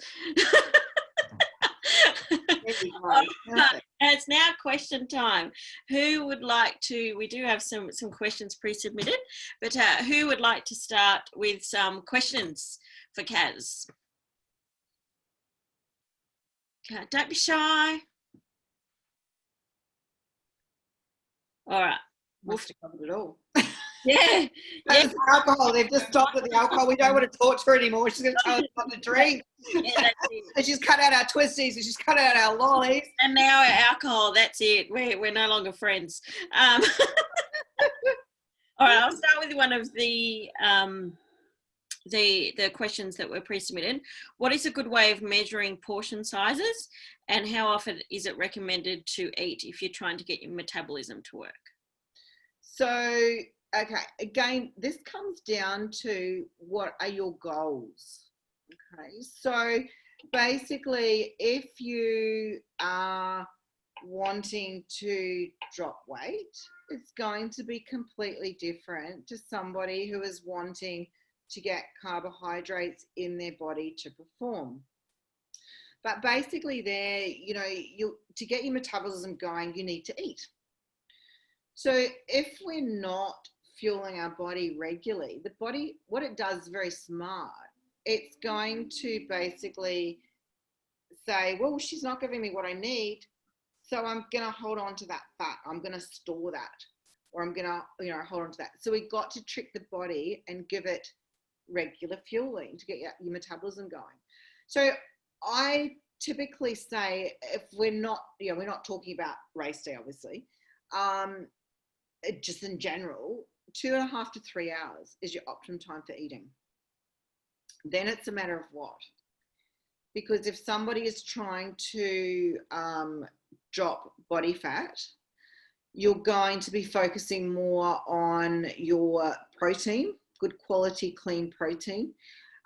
Speaker 1: It's now question time. Who would like to, we do have some questions pre-submitted, but who would like to start with some questions for Kaz? Okay, don't be shy. All right.
Speaker 2: Must have covered it all.
Speaker 1: Yeah.
Speaker 2: That's alcohol. They've just stopped at the alcohol. We don't want to torture her anymore. She's going to tell us not to drink. Yeah, that's it. And she's cut out our twisties and she's cut out our lollies.
Speaker 1: And now our alcohol, that's it. We're no longer friends. All right, I'll start with one of the questions that were pre-submitted. What is a good way of measuring portion sizes, and how often is it recommended to eat if you're trying to get your metabolism to work?
Speaker 2: So, okay, again, this comes down to what are your goals? Okay, so basically, if you are wanting to drop weight, it's going to be completely different to somebody who is wanting to get carbohydrates in their body to perform. But basically there, to get your metabolism going, you need to eat. So if we're not fueling our body regularly, the body, what it does is very smart. It's going to basically say, well, she's not giving me what I need, so I'm going to hold on to that fat. I'm going to store that, or I'm going to, hold on to that. So we've got to trick the body and give it regular fueling to get your metabolism going. So I typically say, if we're not talking about race day, obviously, just in general, 2.5 to 3 hours is your optimum time for eating. Then it's a matter of what? Because if somebody is trying to drop body fat, you're going to be focusing more on your protein, good quality, clean protein,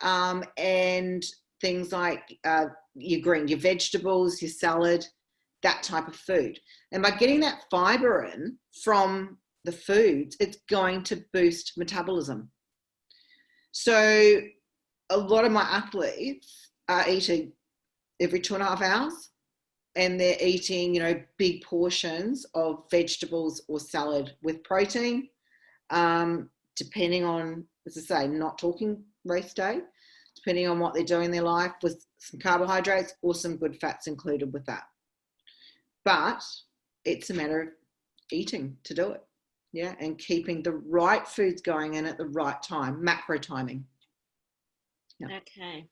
Speaker 2: and things like your vegetables, your salad, that type of food. And by getting that fiber in from the foods, it's going to boost metabolism. So a lot of my athletes are eating every 2.5 hours, and they're eating, big portions of vegetables or salad with protein, depending on, as I say, not talking race day, depending on what they're doing in their life, with some carbohydrates or some good fats included with that. But it's a matter of eating to do it, yeah, and keeping the right foods going in at the right time, macro timing. Yeah.
Speaker 1: Okay.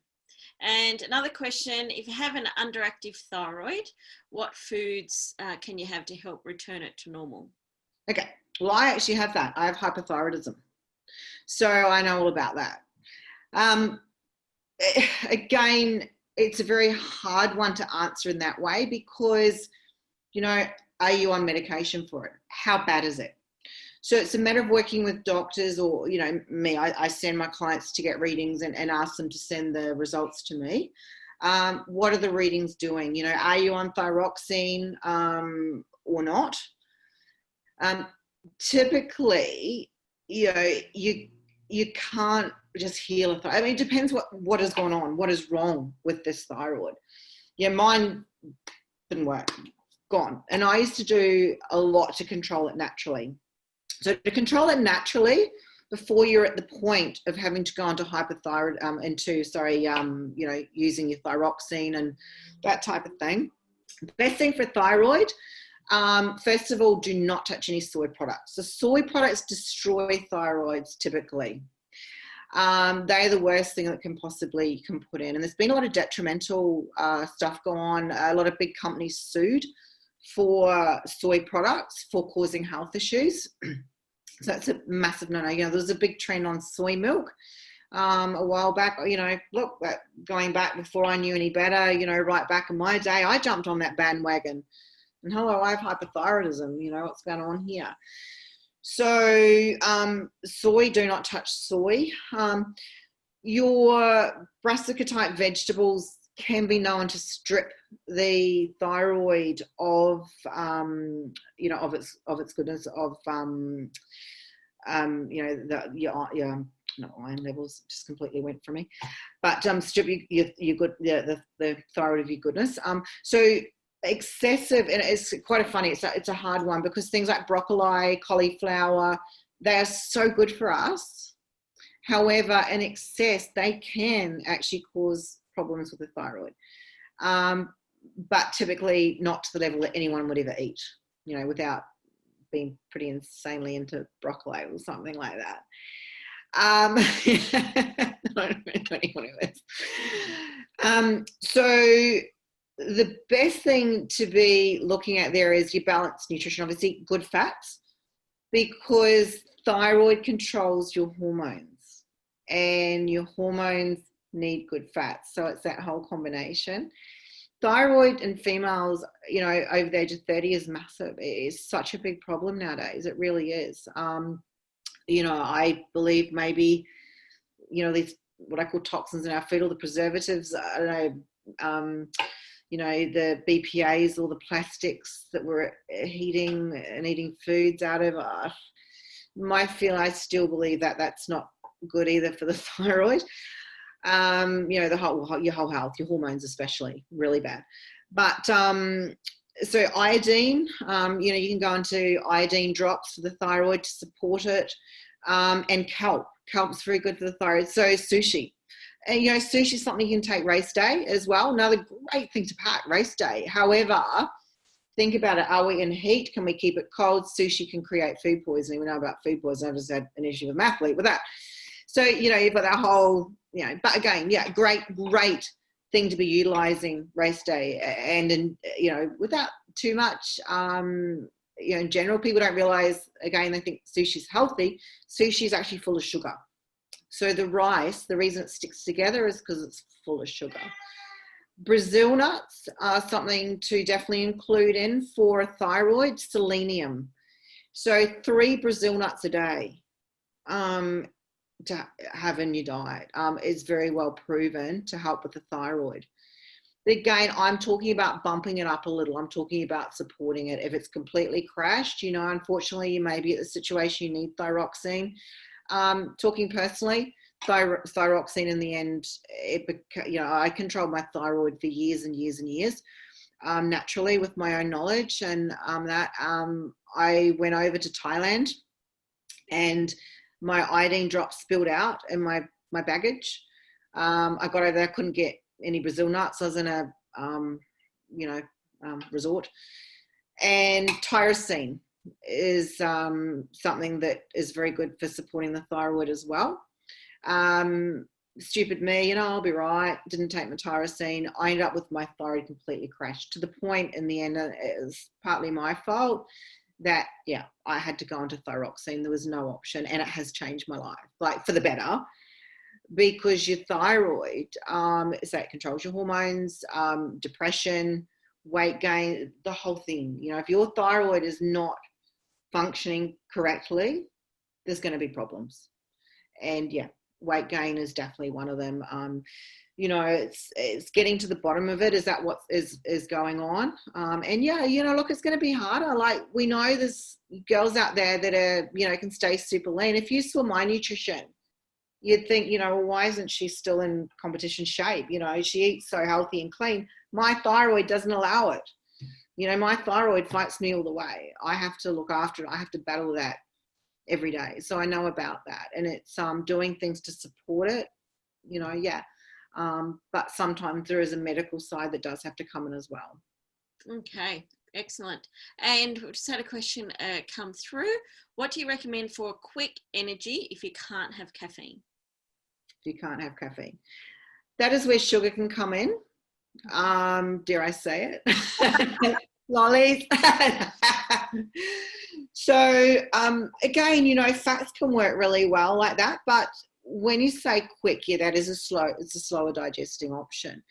Speaker 1: And another question, if you have an underactive thyroid, what foods can you have to help return it to normal?
Speaker 2: Okay, well, I actually have that. I have hypothyroidism. So I know all about that. Again, it's a very hard one to answer in that way because, are you on medication for it? How bad is it? So it's a matter of working with doctors or, me. I send my clients to get readings and ask them to send the results to me. What are the readings doing? Are you on thyroxine or not? Typically, you can't just heal a thyroid. I mean, it depends what is going on, what is wrong with this thyroid. Yeah, mine didn't work, gone. And I used to do a lot to control it naturally. So to control it naturally, before you're at the point of having to go into hypothyroid, using your thyroxine and that type of thing. The best thing for thyroid, first of all, do not touch any soy products. So soy products destroy thyroids typically. They're the worst thing that can put in. And there's been a lot of detrimental stuff go on. A lot of big companies sued for soy products for causing health issues. So that's a massive no-no. There was a big trend on soy milk a while back. Going back before I knew any better, right back in my day, I jumped on that bandwagon. And hello, I have hypothyroidism. What's going on here? So soy, do not touch soy. Your brassica type vegetables can be known to strip the thyroid of its goodness, of iron levels just completely went from me, but strip the thyroid of your goodness. So excessive, and it's quite funny, it's a hard one because things like broccoli, cauliflower, they are so good for us. However, in excess, they can actually cause problems with the thyroid, but typically not to the level that anyone would ever eat, without being pretty insanely into broccoli or something like that. I don't even know this. So the best thing to be looking at there is your balanced nutrition, obviously good fats, because thyroid controls your hormones and your hormones need good fats. So it's that whole combination. Thyroid in females, over the age of 30 is massive. It is such a big problem nowadays. It really is. I believe maybe, these what I call toxins in our food, or the preservatives, I don't know, the BPAs, all the plastics that we're eating foods out of. I still believe that that's not good either for the thyroid. Your whole health, your hormones especially, really bad. But so iodine, you can go into iodine drops for the thyroid to support it, and kelp's very good for the thyroid. So sushi, and sushi is something you can take race day as well. Another great thing to pack race day. However, think about it. Are we in heat? Can we keep it cold? Sushi can create food poisoning. We know about food poisoning. I just had an issue with an athlete with that. So, you've got that whole, but again, yeah, great thing to be utilizing race day, and without too much, in general, people don't realize, again, they think sushi's healthy. Sushi is actually full of sugar. So the rice, the reason it sticks together is because it's full of sugar. Brazil nuts are something to definitely include in for a thyroid. Selenium. So 3 Brazil nuts a day to have in your diet is very well proven to help with the thyroid. Again, I'm talking about bumping it up a little. I'm talking about supporting it. If it's completely crashed, unfortunately, you may be at the situation you need thyroxine. Talking personally, thyroxine in the end, I controlled my thyroid for years and years and years, naturally with my own knowledge, and I went over to Thailand, and my iodine drops spilled out in my baggage. I got over there, I couldn't get any Brazil nuts. I was in a resort, and tyrosine is something that is very good for supporting the thyroid as well. Stupid me, I'll be right, didn't take my tyrosine. I ended up with my thyroid completely crashed, to the point in the end, it was partly my fault that, I had to go into thyroxine. There was no option, and it has changed my life, like for the better, because your thyroid, so it controls your hormones, depression, weight gain, the whole thing. If your thyroid is not functioning correctly, there's going to be problems. And weight gain is definitely one of them. It's getting to the bottom of it. Is that what is going on? Look, it's going to be harder. Like, we know there's girls out there that are, can stay super lean. If you saw my nutrition, you'd think, why isn't she still in competition shape? She eats so healthy and clean. My thyroid doesn't allow it. My thyroid fights me all the way. I have to look after it. I have to battle that every day. So I know about that. And it's doing things to support it, but sometimes there is a medical side that does have to come in as well.
Speaker 1: Okay, excellent. And we just had a question come through. What do you recommend for quick energy if you can't have caffeine?
Speaker 2: If you can't have caffeine. That is where sugar can come in. Dare I say it? Lollies. So again, fats can work really well like that, but when you say quick, that is it's a slower digesting option.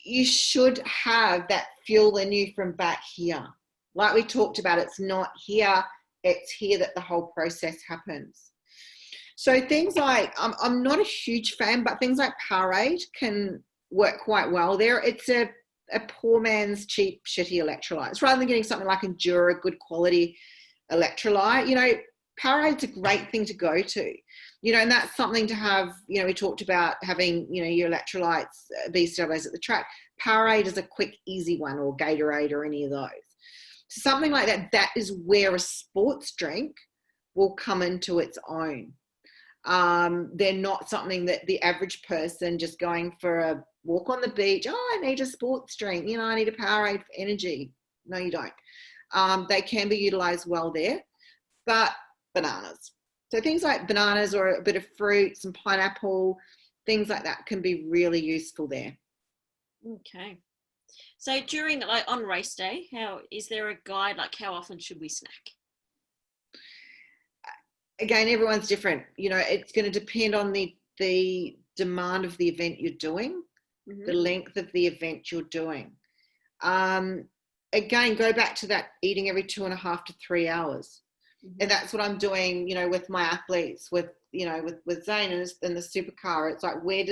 Speaker 2: You should have that fuel in you from back here. Like we talked about, it's not here, it's here that the whole process happens. So things like, I'm not a huge fan, but things like Powerade can work quite well there. It's a poor man's cheap, shitty electrolytes. Rather than getting something like Endura, good quality electrolyte, Powerade's a great thing to go to, and that's something to have. We talked about having, your electrolytes, BCAAs at the track. Powerade is a quick, easy one, or Gatorade, or any of those. So something like that, that is where a sports drink will come into its own. They're not something that the average person just going for a walk on the beach, I need a sports drink, I need a Powerade for energy. No, you don't. They can be utilized well there, but bananas. So things like bananas or a bit of fruit, some pineapple, things like that can be really useful there.
Speaker 1: Okay. So during, on race day, is there a guide, how often should we snack?
Speaker 2: Again, everyone's different. It's going to depend on the demand of the event you're doing, the length of the event you're doing. Again, go back to that eating every 2.5 to 3 hours. And that's what I'm doing, with my athletes, with Zane and the supercar. It's like, where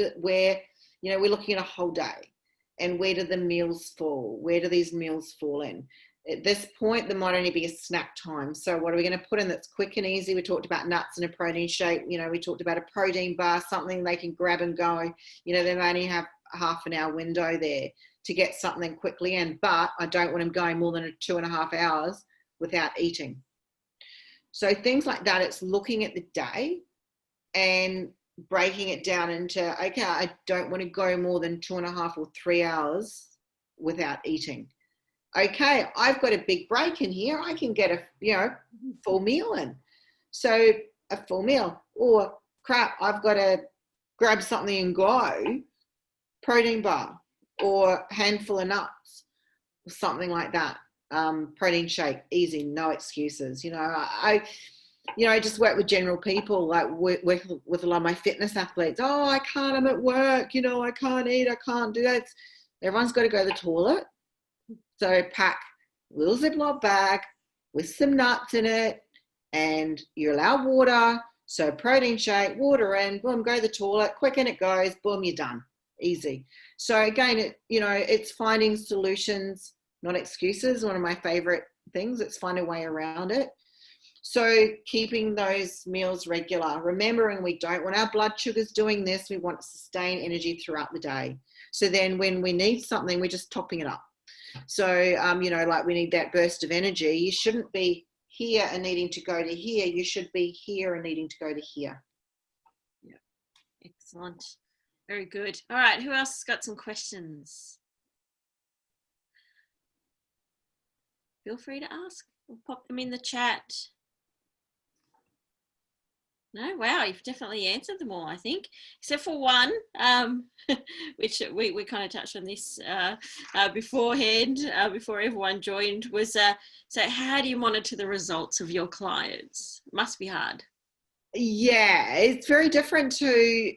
Speaker 2: we're looking at a whole day, and where do the meals fall? Where do these meals fall in? At this point, there might only be a snack time. So what are we going to put in that's quick and easy? We talked about nuts and a protein shake. We talked about a protein bar, something they can grab and go. They may only have a half an hour window there to get something quickly in, but I don't want them going more than 2.5 hours without eating. So things like that, it's looking at the day and breaking it down into, okay, I don't want to go more than 2.5 or 3 hours without eating. Okay, I've got a big break in here. I can get a full meal in. So a full meal, or crap, I've got to grab something and go. Protein bar. or handful of nuts, or something like that. Protein shake, easy, no excuses. I just work with general people, like work with a lot of my fitness athletes. Oh, I can't, I'm at work, I can't eat, I can't do that. Everyone's got to go to the toilet. So pack a little Ziploc bag with some nuts in it, and you allow water. So protein shake, water in, boom, go to the toilet, quick and it goes, boom, you're done. Easy. So again, it's finding solutions, not excuses. One of my favorite things. It's find a way around it. So keeping those meals regular, remembering we don't want our blood sugars doing this. We want to sustain energy throughout the day. So then when we need something, we're just topping it up. So, like we need that burst of energy. You shouldn't be here and needing to go to here. You should be here and needing to go to here.
Speaker 1: Yeah. Excellent. Very good. All right. Who else has got some questions? Feel free to ask. We'll pop them in the chat. No, wow, you've definitely answered them all, I think, except for one, which we kind of touched on this beforehand, before everyone joined, was so how do you monitor the results of your clients? It must be hard.
Speaker 2: Yeah, it's very different to,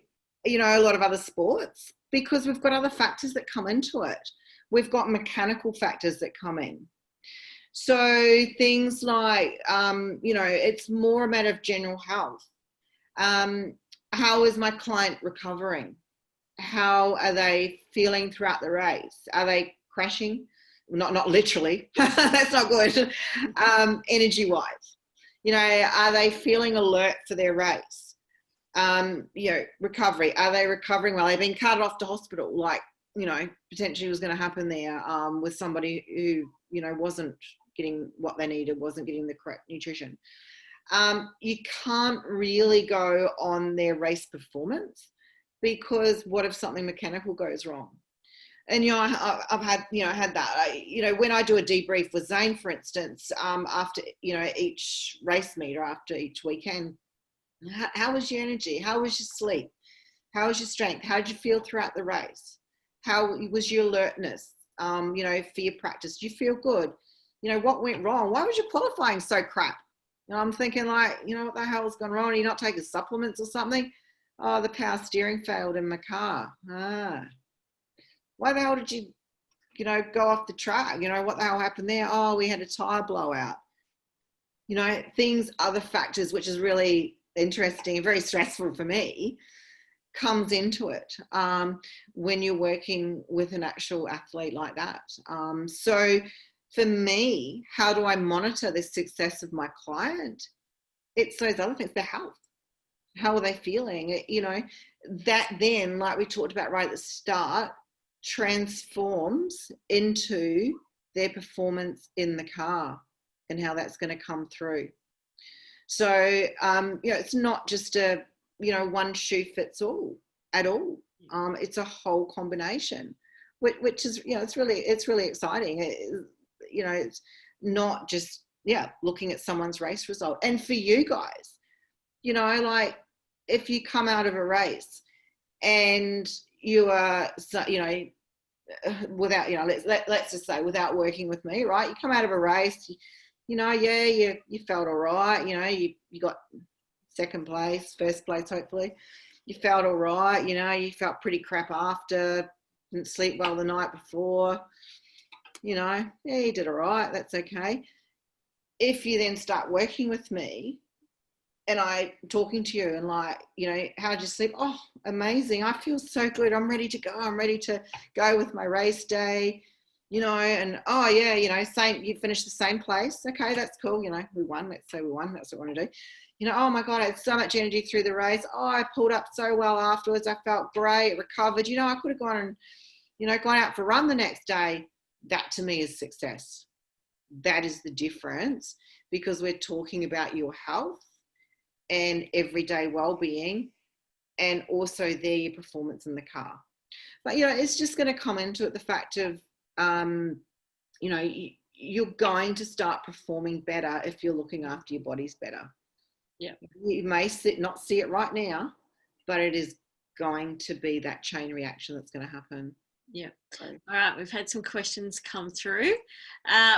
Speaker 2: a lot of other sports, because we've got other factors that come into it. We've got mechanical factors that come in. So things like, it's more a matter of general health. How is my client recovering? How are they feeling throughout the race? Are they crashing? Not literally. That's not good. Energy wise, are they feeling alert for their race? Recovery. Are they recovering well? They've been carted off to hospital, like, potentially was going to happen there with somebody who, wasn't getting what they needed, wasn't getting the correct nutrition. You can't really go on their race performance, because what if something mechanical goes wrong? And, I've had, had that. When I do a debrief with Zane, for instance, after, each race meet or after each weekend, how was your energy? How was your sleep? How was your strength? How did you feel throughout the race? How was your alertness, for your practice? Do you feel good? What went wrong? Why was your qualifying so crap? I'm thinking, like, what the hell's gone wrong? Are you not taking supplements or something? Oh, the power steering failed in my car. Why the hell did you, go off the track? What the hell happened there? Oh, we had a tire blowout. Other factors, which is really interesting and very stressful for me, comes into it when you're working with an actual athlete like that. So for me, how do I monitor the success of my client? It's those other things, their health. How are they feeling? That then, like we talked about right at the start, transforms into their performance in the car and how that's going to come through. So, it's not just a, one shoe fits all at all. It's a whole combination, which is, it's really exciting. It's not just, looking at someone's race result. And for you guys, like if you come out of a race and you are, without, let's just say without working with me, right? You come out of a race, you felt all right. You got second place, first place, hopefully. You felt all right. You felt pretty crap after, didn't sleep well the night before. You did all right. That's okay. If you then start working with me and I talking to you and like, how'd you sleep? Oh, amazing. I feel so good. I'm ready to go. I'm ready to go with my race day, and oh yeah, same, you finished the same place. Okay, that's cool. We won. Let's say we won. That's what we want to do. Oh my God, I had so much energy through the race. Oh, I pulled up so well afterwards. I felt great, recovered. I could have gone and, gone out for a run the next day. That to me is success. That is the difference, because we're talking about your health and everyday well-being, and also your performance in the car. But, it's just going to come into it, the fact of, you're going to start performing better if you're looking after your bodies better.
Speaker 1: Yeah.
Speaker 2: You may not see it right now, but it is going to be that chain reaction that's going to happen.
Speaker 1: Yeah.
Speaker 2: So,
Speaker 1: All right, we've had some questions come through.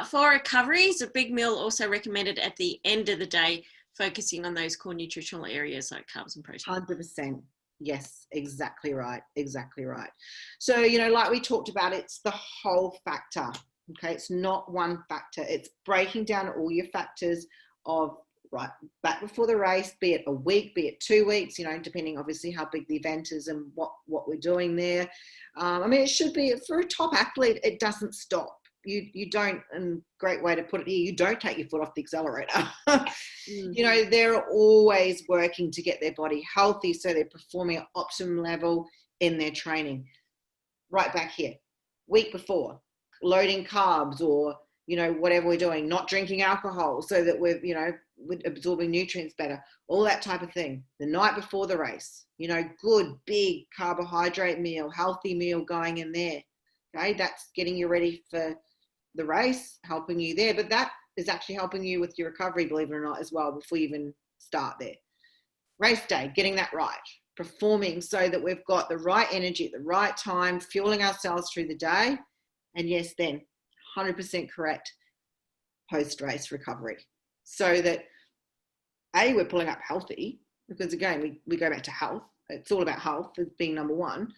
Speaker 1: For recovery, is a big meal also recommended at the end of the day, focusing on those core nutritional areas like carbs and protein?
Speaker 2: 100%. Yes, exactly right. Exactly right. So, like we talked about, it's the whole factor. Okay. It's not one factor. It's breaking down all your factors of right back before the race, be it a week, be it 2 weeks, depending obviously how big the event is and what we're doing there. It should be, for a top athlete, it doesn't stop. You don't, and great way to put it here, you don't take your foot off the accelerator. They're always working to get their body healthy so they're performing at optimum level in their training. Right back here, week before, loading carbs or, whatever we're doing, not drinking alcohol so that we're absorbing nutrients better, all that type of thing. The night before the race, good, big carbohydrate meal, healthy meal going in there. Okay, that's getting you ready for the race, helping you there. But that is actually helping you with your recovery, believe it or not, as well, before you even start there. Race day, getting that right, performing so that we've got the right energy at the right time, fueling ourselves through the day. And yes, then 100% correct, post-race recovery. So that, A, we're pulling up healthy, because again, we go back to health. It's all about health as being number one,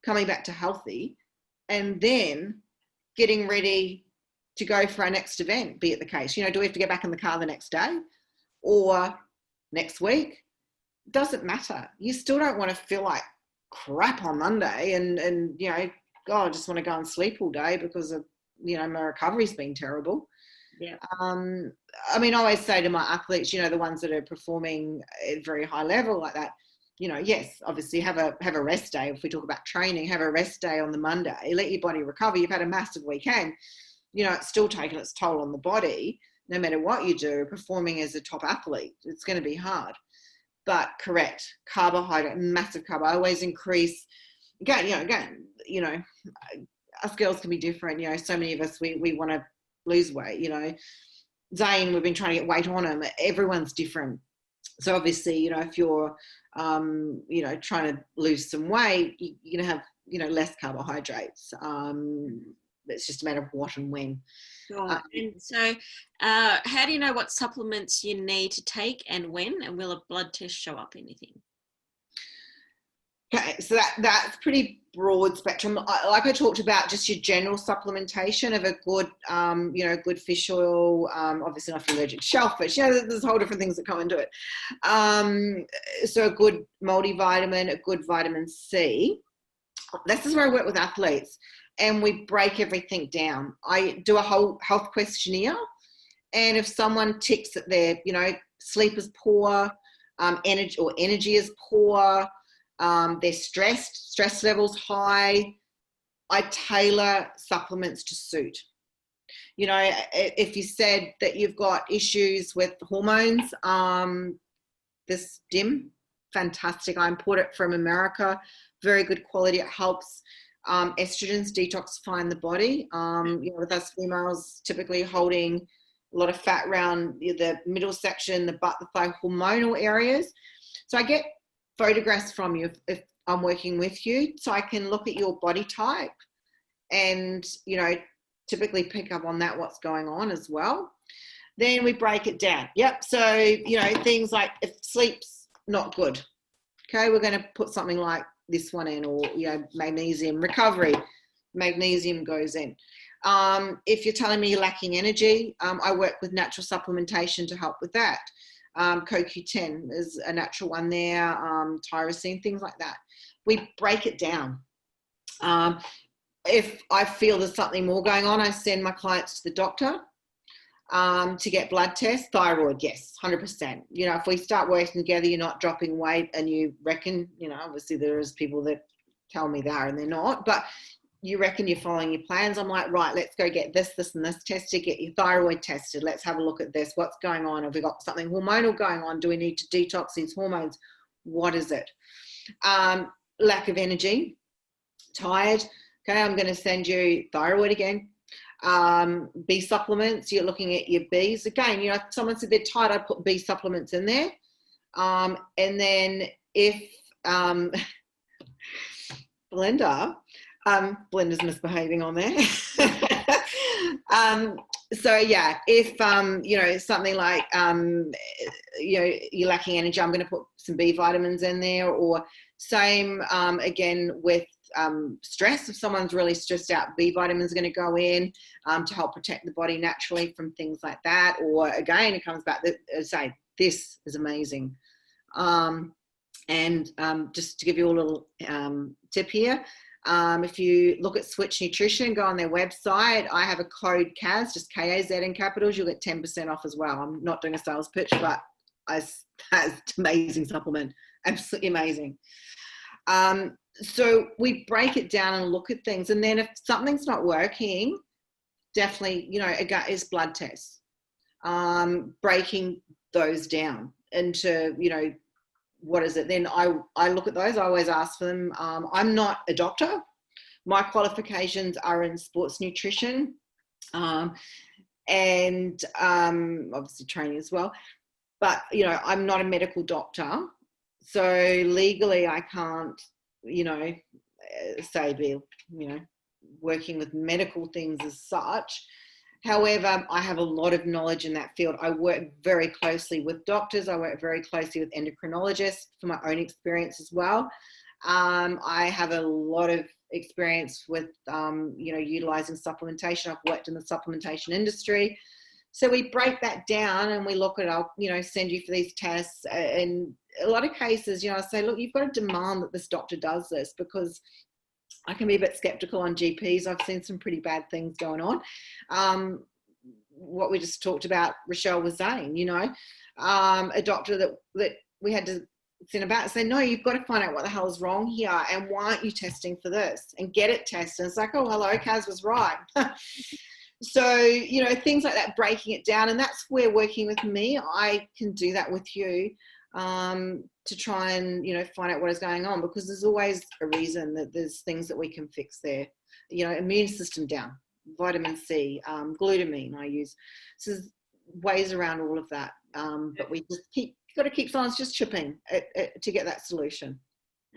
Speaker 2: coming back to healthy, and then getting ready to go for our next event, be it the case. Do we have to get back in the car the next day or next week? Doesn't matter. You still don't want to feel like crap on Monday and God, I just want to go and sleep all day because of, my recovery's been terrible.
Speaker 1: Yeah.
Speaker 2: I always say to my athletes, the ones that are performing at very high level like that, yes, obviously have a rest day. If we talk about training, have a rest day on the Monday, let your body recover. You've had a massive weekend, it's still taking its toll on the body. No matter what you do, performing as a top athlete, it's going to be hard. But correct, carbohydrate, massive carb. I always increase. Again, us girls can be different. So many of us, we want to lose weight. Zane, we've been trying to get weight on him. Everyone's different. So obviously, if you're, trying to lose some weight, you're going to have, less carbohydrates. It's just a matter of what and when.
Speaker 1: Sure. And so how do you know what supplements you need to take and when, and will a blood test show up anything?
Speaker 2: Okay, so that's pretty broad spectrum. Like I talked about, just your general supplementation of a good, good fish oil, obviously not if you're allergic to shellfish, there's whole different things that come into it. So a good multivitamin, a good vitamin C. This is where I work with athletes and we break everything down. I do a whole health questionnaire, and if someone ticks that their, sleep is poor, energy is poor, they're stressed, stress levels high, I tailor supplements to suit. If you said that you've got issues with hormones, this DIM, fantastic. I import it from America, very good quality. It helps estrogens detoxify in the body. With us females typically holding a lot of fat around the middle section, the butt, the thigh, hormonal areas. So I get photographs from you if I'm working with you, so I can look at your body type and typically pick up on that, what's going on as well. Then we break it down. Yep. So things like if sleep's not good, okay, we're going to put something like this one in, or magnesium recovery, magnesium goes in. If you're telling me you're lacking energy, I work with natural supplementation to help with that. CoQ10 is a natural one there, tyrosine, things like that. We break it down. If I feel there's something more going on, I send my clients to the doctor to get blood tests. Thyroid, yes, 100%. If we start working together, you're not dropping weight and you reckon, obviously there is people that tell me they are and they're not, but you reckon you're following your plans. I'm like, right, let's go get this and this tested, get your thyroid tested. Let's have a look at this. What's going on? Have we got something hormonal going on? Do we need to detox these hormones? What is it? Lack of energy, tired. Okay, I'm going to send you thyroid again. B supplements, you're looking at your Bs. Again, if someone's a bit tired, I put B supplements in there. And then if Belinda, Blenda's misbehaving on there. So yeah, if something like you're lacking energy, I'm going to put some B vitamins in there. Or same again with stress. If someone's really stressed out, B vitamins are going to go in to help protect the body naturally from things like that. Or again, it comes back to say, this is amazing. And just to give you a little tip here, if you look at Switch Nutrition, go on their website. I have a code Kaz, just K-A-Z in capitals. You'll get 10% off as well. I'm not doing a sales pitch, but that's an amazing supplement. Absolutely amazing. So we break it down and look at things. And then if something's not working, definitely, is blood tests. Breaking those down into, what is it? Then I look at those. I always ask for them. I'm not a doctor. My qualifications are in sports nutrition and obviously training as well. But, I'm not a medical doctor. So legally I can't, say be, working with medical things as such. However, I have a lot of knowledge in that field. I work very closely with doctors. I work very closely with endocrinologists for my own experience as well. I have a lot of experience with, utilizing supplementation. I've worked in the supplementation industry. So we break that down and we look at, I'll, send you for these tests. And a lot of cases, I say, look, you've got to demand that this doctor does this, because I can be a bit skeptical on GPs. I've seen some pretty bad things going on. What we just talked about, Rochelle was saying, a doctor that we had to send about and say, no, you've got to find out what the hell is wrong here, and why aren't you testing for this, and get it tested. It's like, oh, hello, Kaz was right. So, things like that, breaking it down. And that's where working with me, I can do that with you. To try and, find out what is going on, because there's always a reason that there's things that we can fix there. Immune system down, vitamin C, glutamine I use. So there's ways around all of that. But we just got to keep science just chipping to get that solution.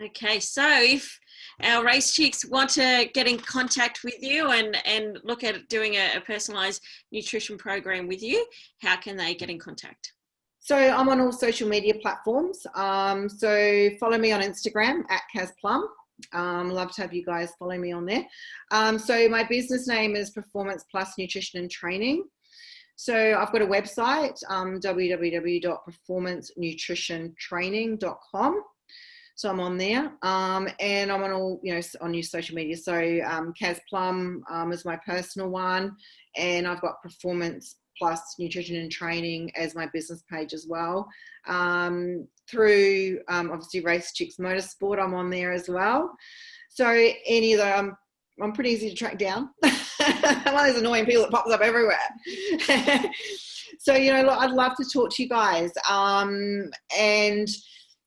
Speaker 1: Okay, so if our race chicks want to get in contact with you and look at doing a personalised nutrition program with you, how can they get in contact?
Speaker 2: So I'm on all social media platforms. So follow me on Instagram at Kaz Plum. Love to have you guys follow me on there. So my business name is Performance+Nutrition Training. So I've got a website, www.performancenutritiontraining.com. So I'm on there, and I'm on all, on your social media. So Kaz Plum is my personal one, and I've got Performance+Nutrition and Training as my business page as well. Through obviously Race Chicks Motorsport, I'm on there as well. So any of them, I'm pretty easy to track down. I'm one of those annoying people that pops up everywhere. So, look, I'd love to talk to you guys. And,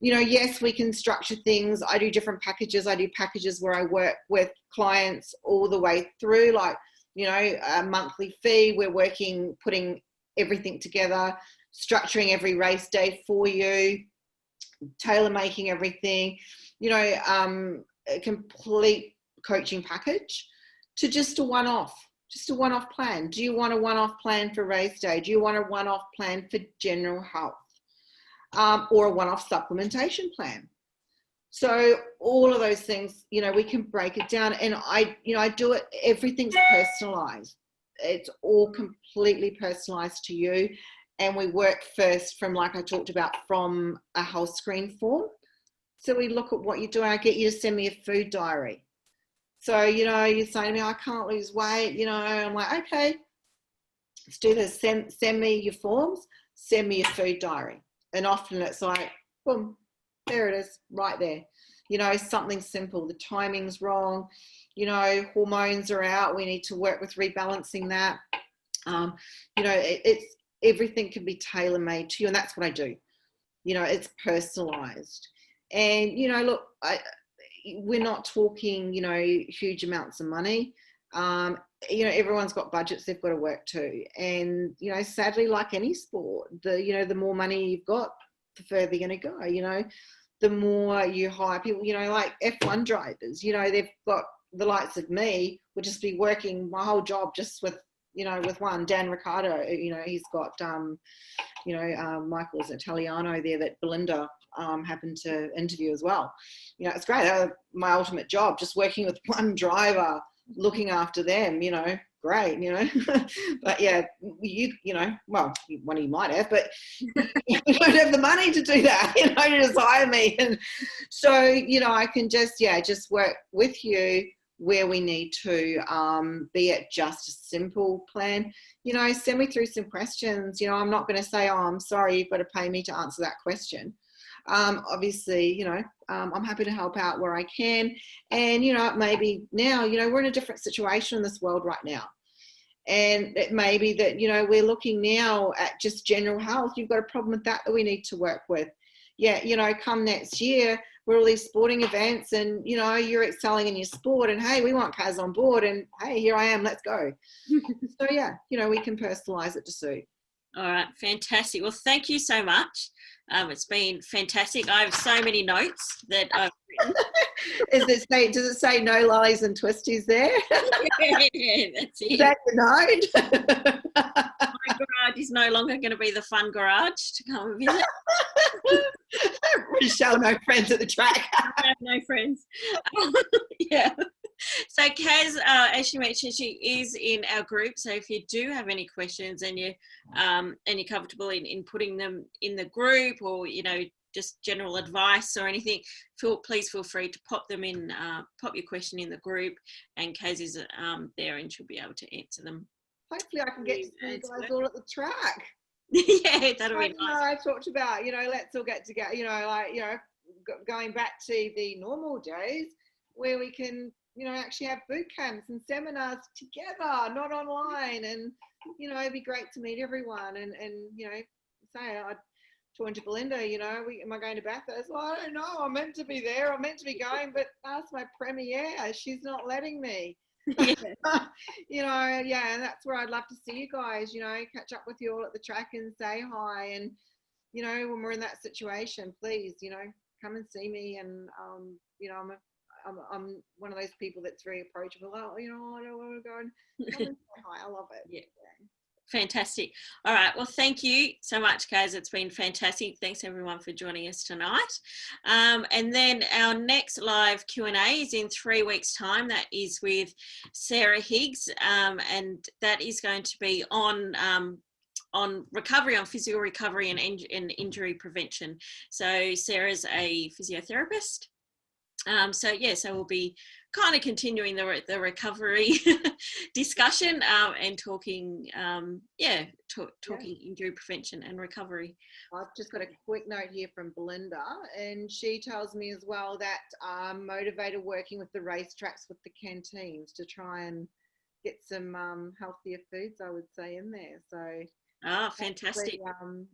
Speaker 2: yes, we can structure things. I do different packages. I do packages where I work with clients all the way through, like, a monthly fee. We're putting everything together, structuring every race day for you, tailor making everything, a complete coaching package to just a one-off plan. Do you want a one-off plan for race day? Do you want a one-off plan for general health, or a one-off supplementation plan? So all of those things, we can break it down, and I do it. Everything's personalized. It's all completely personalized to you. And we work first from, like I talked about, from a health screen form. So we look at what you're doing. I get you to send me a food diary. So, you're saying to me, I can't lose weight, I'm like, okay, let's do this. Send me your forms, send me your food diary. And often it's like, boom, there it is, right there. Something simple. The timing's wrong, hormones are out. We need to work with rebalancing that. It's everything can be tailor-made to you, and that's what I do. It's personalized. And, look, we're not talking, huge amounts of money. Everyone's got budgets they've got to work to. And, sadly, like any sport, the more money you've got, the further you're going to go. The more you hire people, like F1 drivers, they've got the likes of me would just be working my whole job just with, with one, Dan Riccardo, he's got, Michael's Italiano there that Belinda happened to interview as well. It's great. My ultimate job, just working with one driver, looking after them, great, but yeah, well, one of you might have, but you don't have the money to do that, you just hire me. And so, I can just work with you where we need to, be it just a simple plan, send me through some questions. I'm not going to say, oh, I'm sorry, you've got to pay me to answer that question. Obviously, I'm happy to help out where I can. And, maybe now, we're in a different situation in this world right now. And it may be that, we're looking now at just general health. You've got a problem with that we need to work with. Yeah, come next year, we're all these sporting events and, you're excelling in your sport and, hey, we want Kaz on board and, hey, here I am, let's go. So, yeah, we can personalise it to suit.
Speaker 1: All right, fantastic. Well, thank you so much. It's been fantastic. I have so many notes that I've written.
Speaker 2: Does it say no lollies and twisties there?
Speaker 1: Yeah, that's it.
Speaker 2: Is that your note?
Speaker 1: My garage is no longer going to be the fun garage to come and visit.
Speaker 2: Michelle, no friends at the track.
Speaker 1: I have no friends. Yeah. So Kaz, as she mentioned, she is in our group. So if you do have any questions and you're comfortable in putting them in the group, or just general advice or anything, please feel free to pop them in. Pop your question in the group, and Kaz is there, and she'll be able to answer them.
Speaker 2: Hopefully, I can get to see you guys all at the track.
Speaker 1: Yeah, that'll be nice.
Speaker 2: I talked about, let's all get together. Going back to the normal days where we can, actually have boot camps and seminars together, not online. And, it'd be great to meet everyone and say, I talking to Belinda, am I going to Bathurst? Well, I don't know. I'm meant to be there. I'm meant to be going, but that's my premiere. She's not letting me. Yeah. And that's where I'd love to see you guys, catch up with you all at the track and say hi. And, when we're in that situation, please, come and see me. And, I'm one of those people that's very approachable. Oh, I don't want to go and come and say hi. I love it.
Speaker 1: Yeah. Fantastic. All right. Well, thank you so much, guys. It's been fantastic. Thanks everyone for joining us tonight. And then our next live Q&A is in 3 weeks' time. That is with Sarah Higgs, and that is going to be on recovery, on physical recovery and injury prevention. So Sarah's a physiotherapist. So we'll be kind of continuing the recovery discussion and talking, talking injury prevention and recovery.
Speaker 2: I've just got a quick note here from Belinda, and she tells me as well that motivated working with the racetracks with the canteens to try and get some healthier foods, I would say, in there. So.
Speaker 1: Oh, fantastic.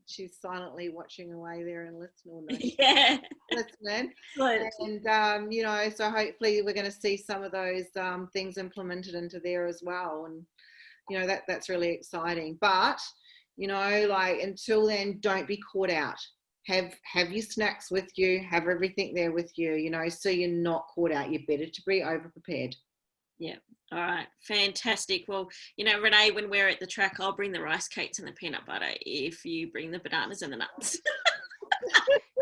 Speaker 2: She's silently watching away there and listening.
Speaker 1: Yeah.
Speaker 2: Listening.
Speaker 1: Excellent.
Speaker 2: And, so hopefully we're going to see some of those things implemented into there as well. And, that's really exciting. But, until then, don't be caught out. Have your snacks with you, have everything there with you, so you're not caught out. You're better to be over prepared.
Speaker 1: Yeah. All right. Fantastic. Well, Renee, when we're at the track, I'll bring the rice cakes and the peanut butter if you bring the bananas and the nuts.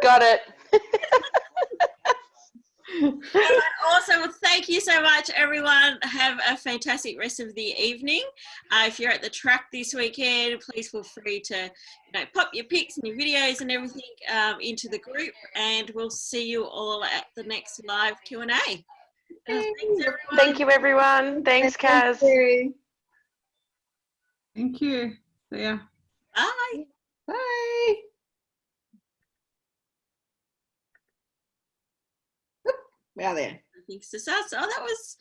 Speaker 3: Got it.
Speaker 1: Awesome. Well, thank you so much, everyone. Have a fantastic rest of the evening. If you're at the track this weekend, please feel free to pop your pics and your videos and everything into the group, and we'll see you all at the next live Q&A. Thanks, everyone.
Speaker 3: Thank you, everyone. Thanks, Kaz.
Speaker 6: Thank you. See ya.
Speaker 1: Bye.
Speaker 2: Bye. We're there.
Speaker 1: Thanks to us. Oh, that was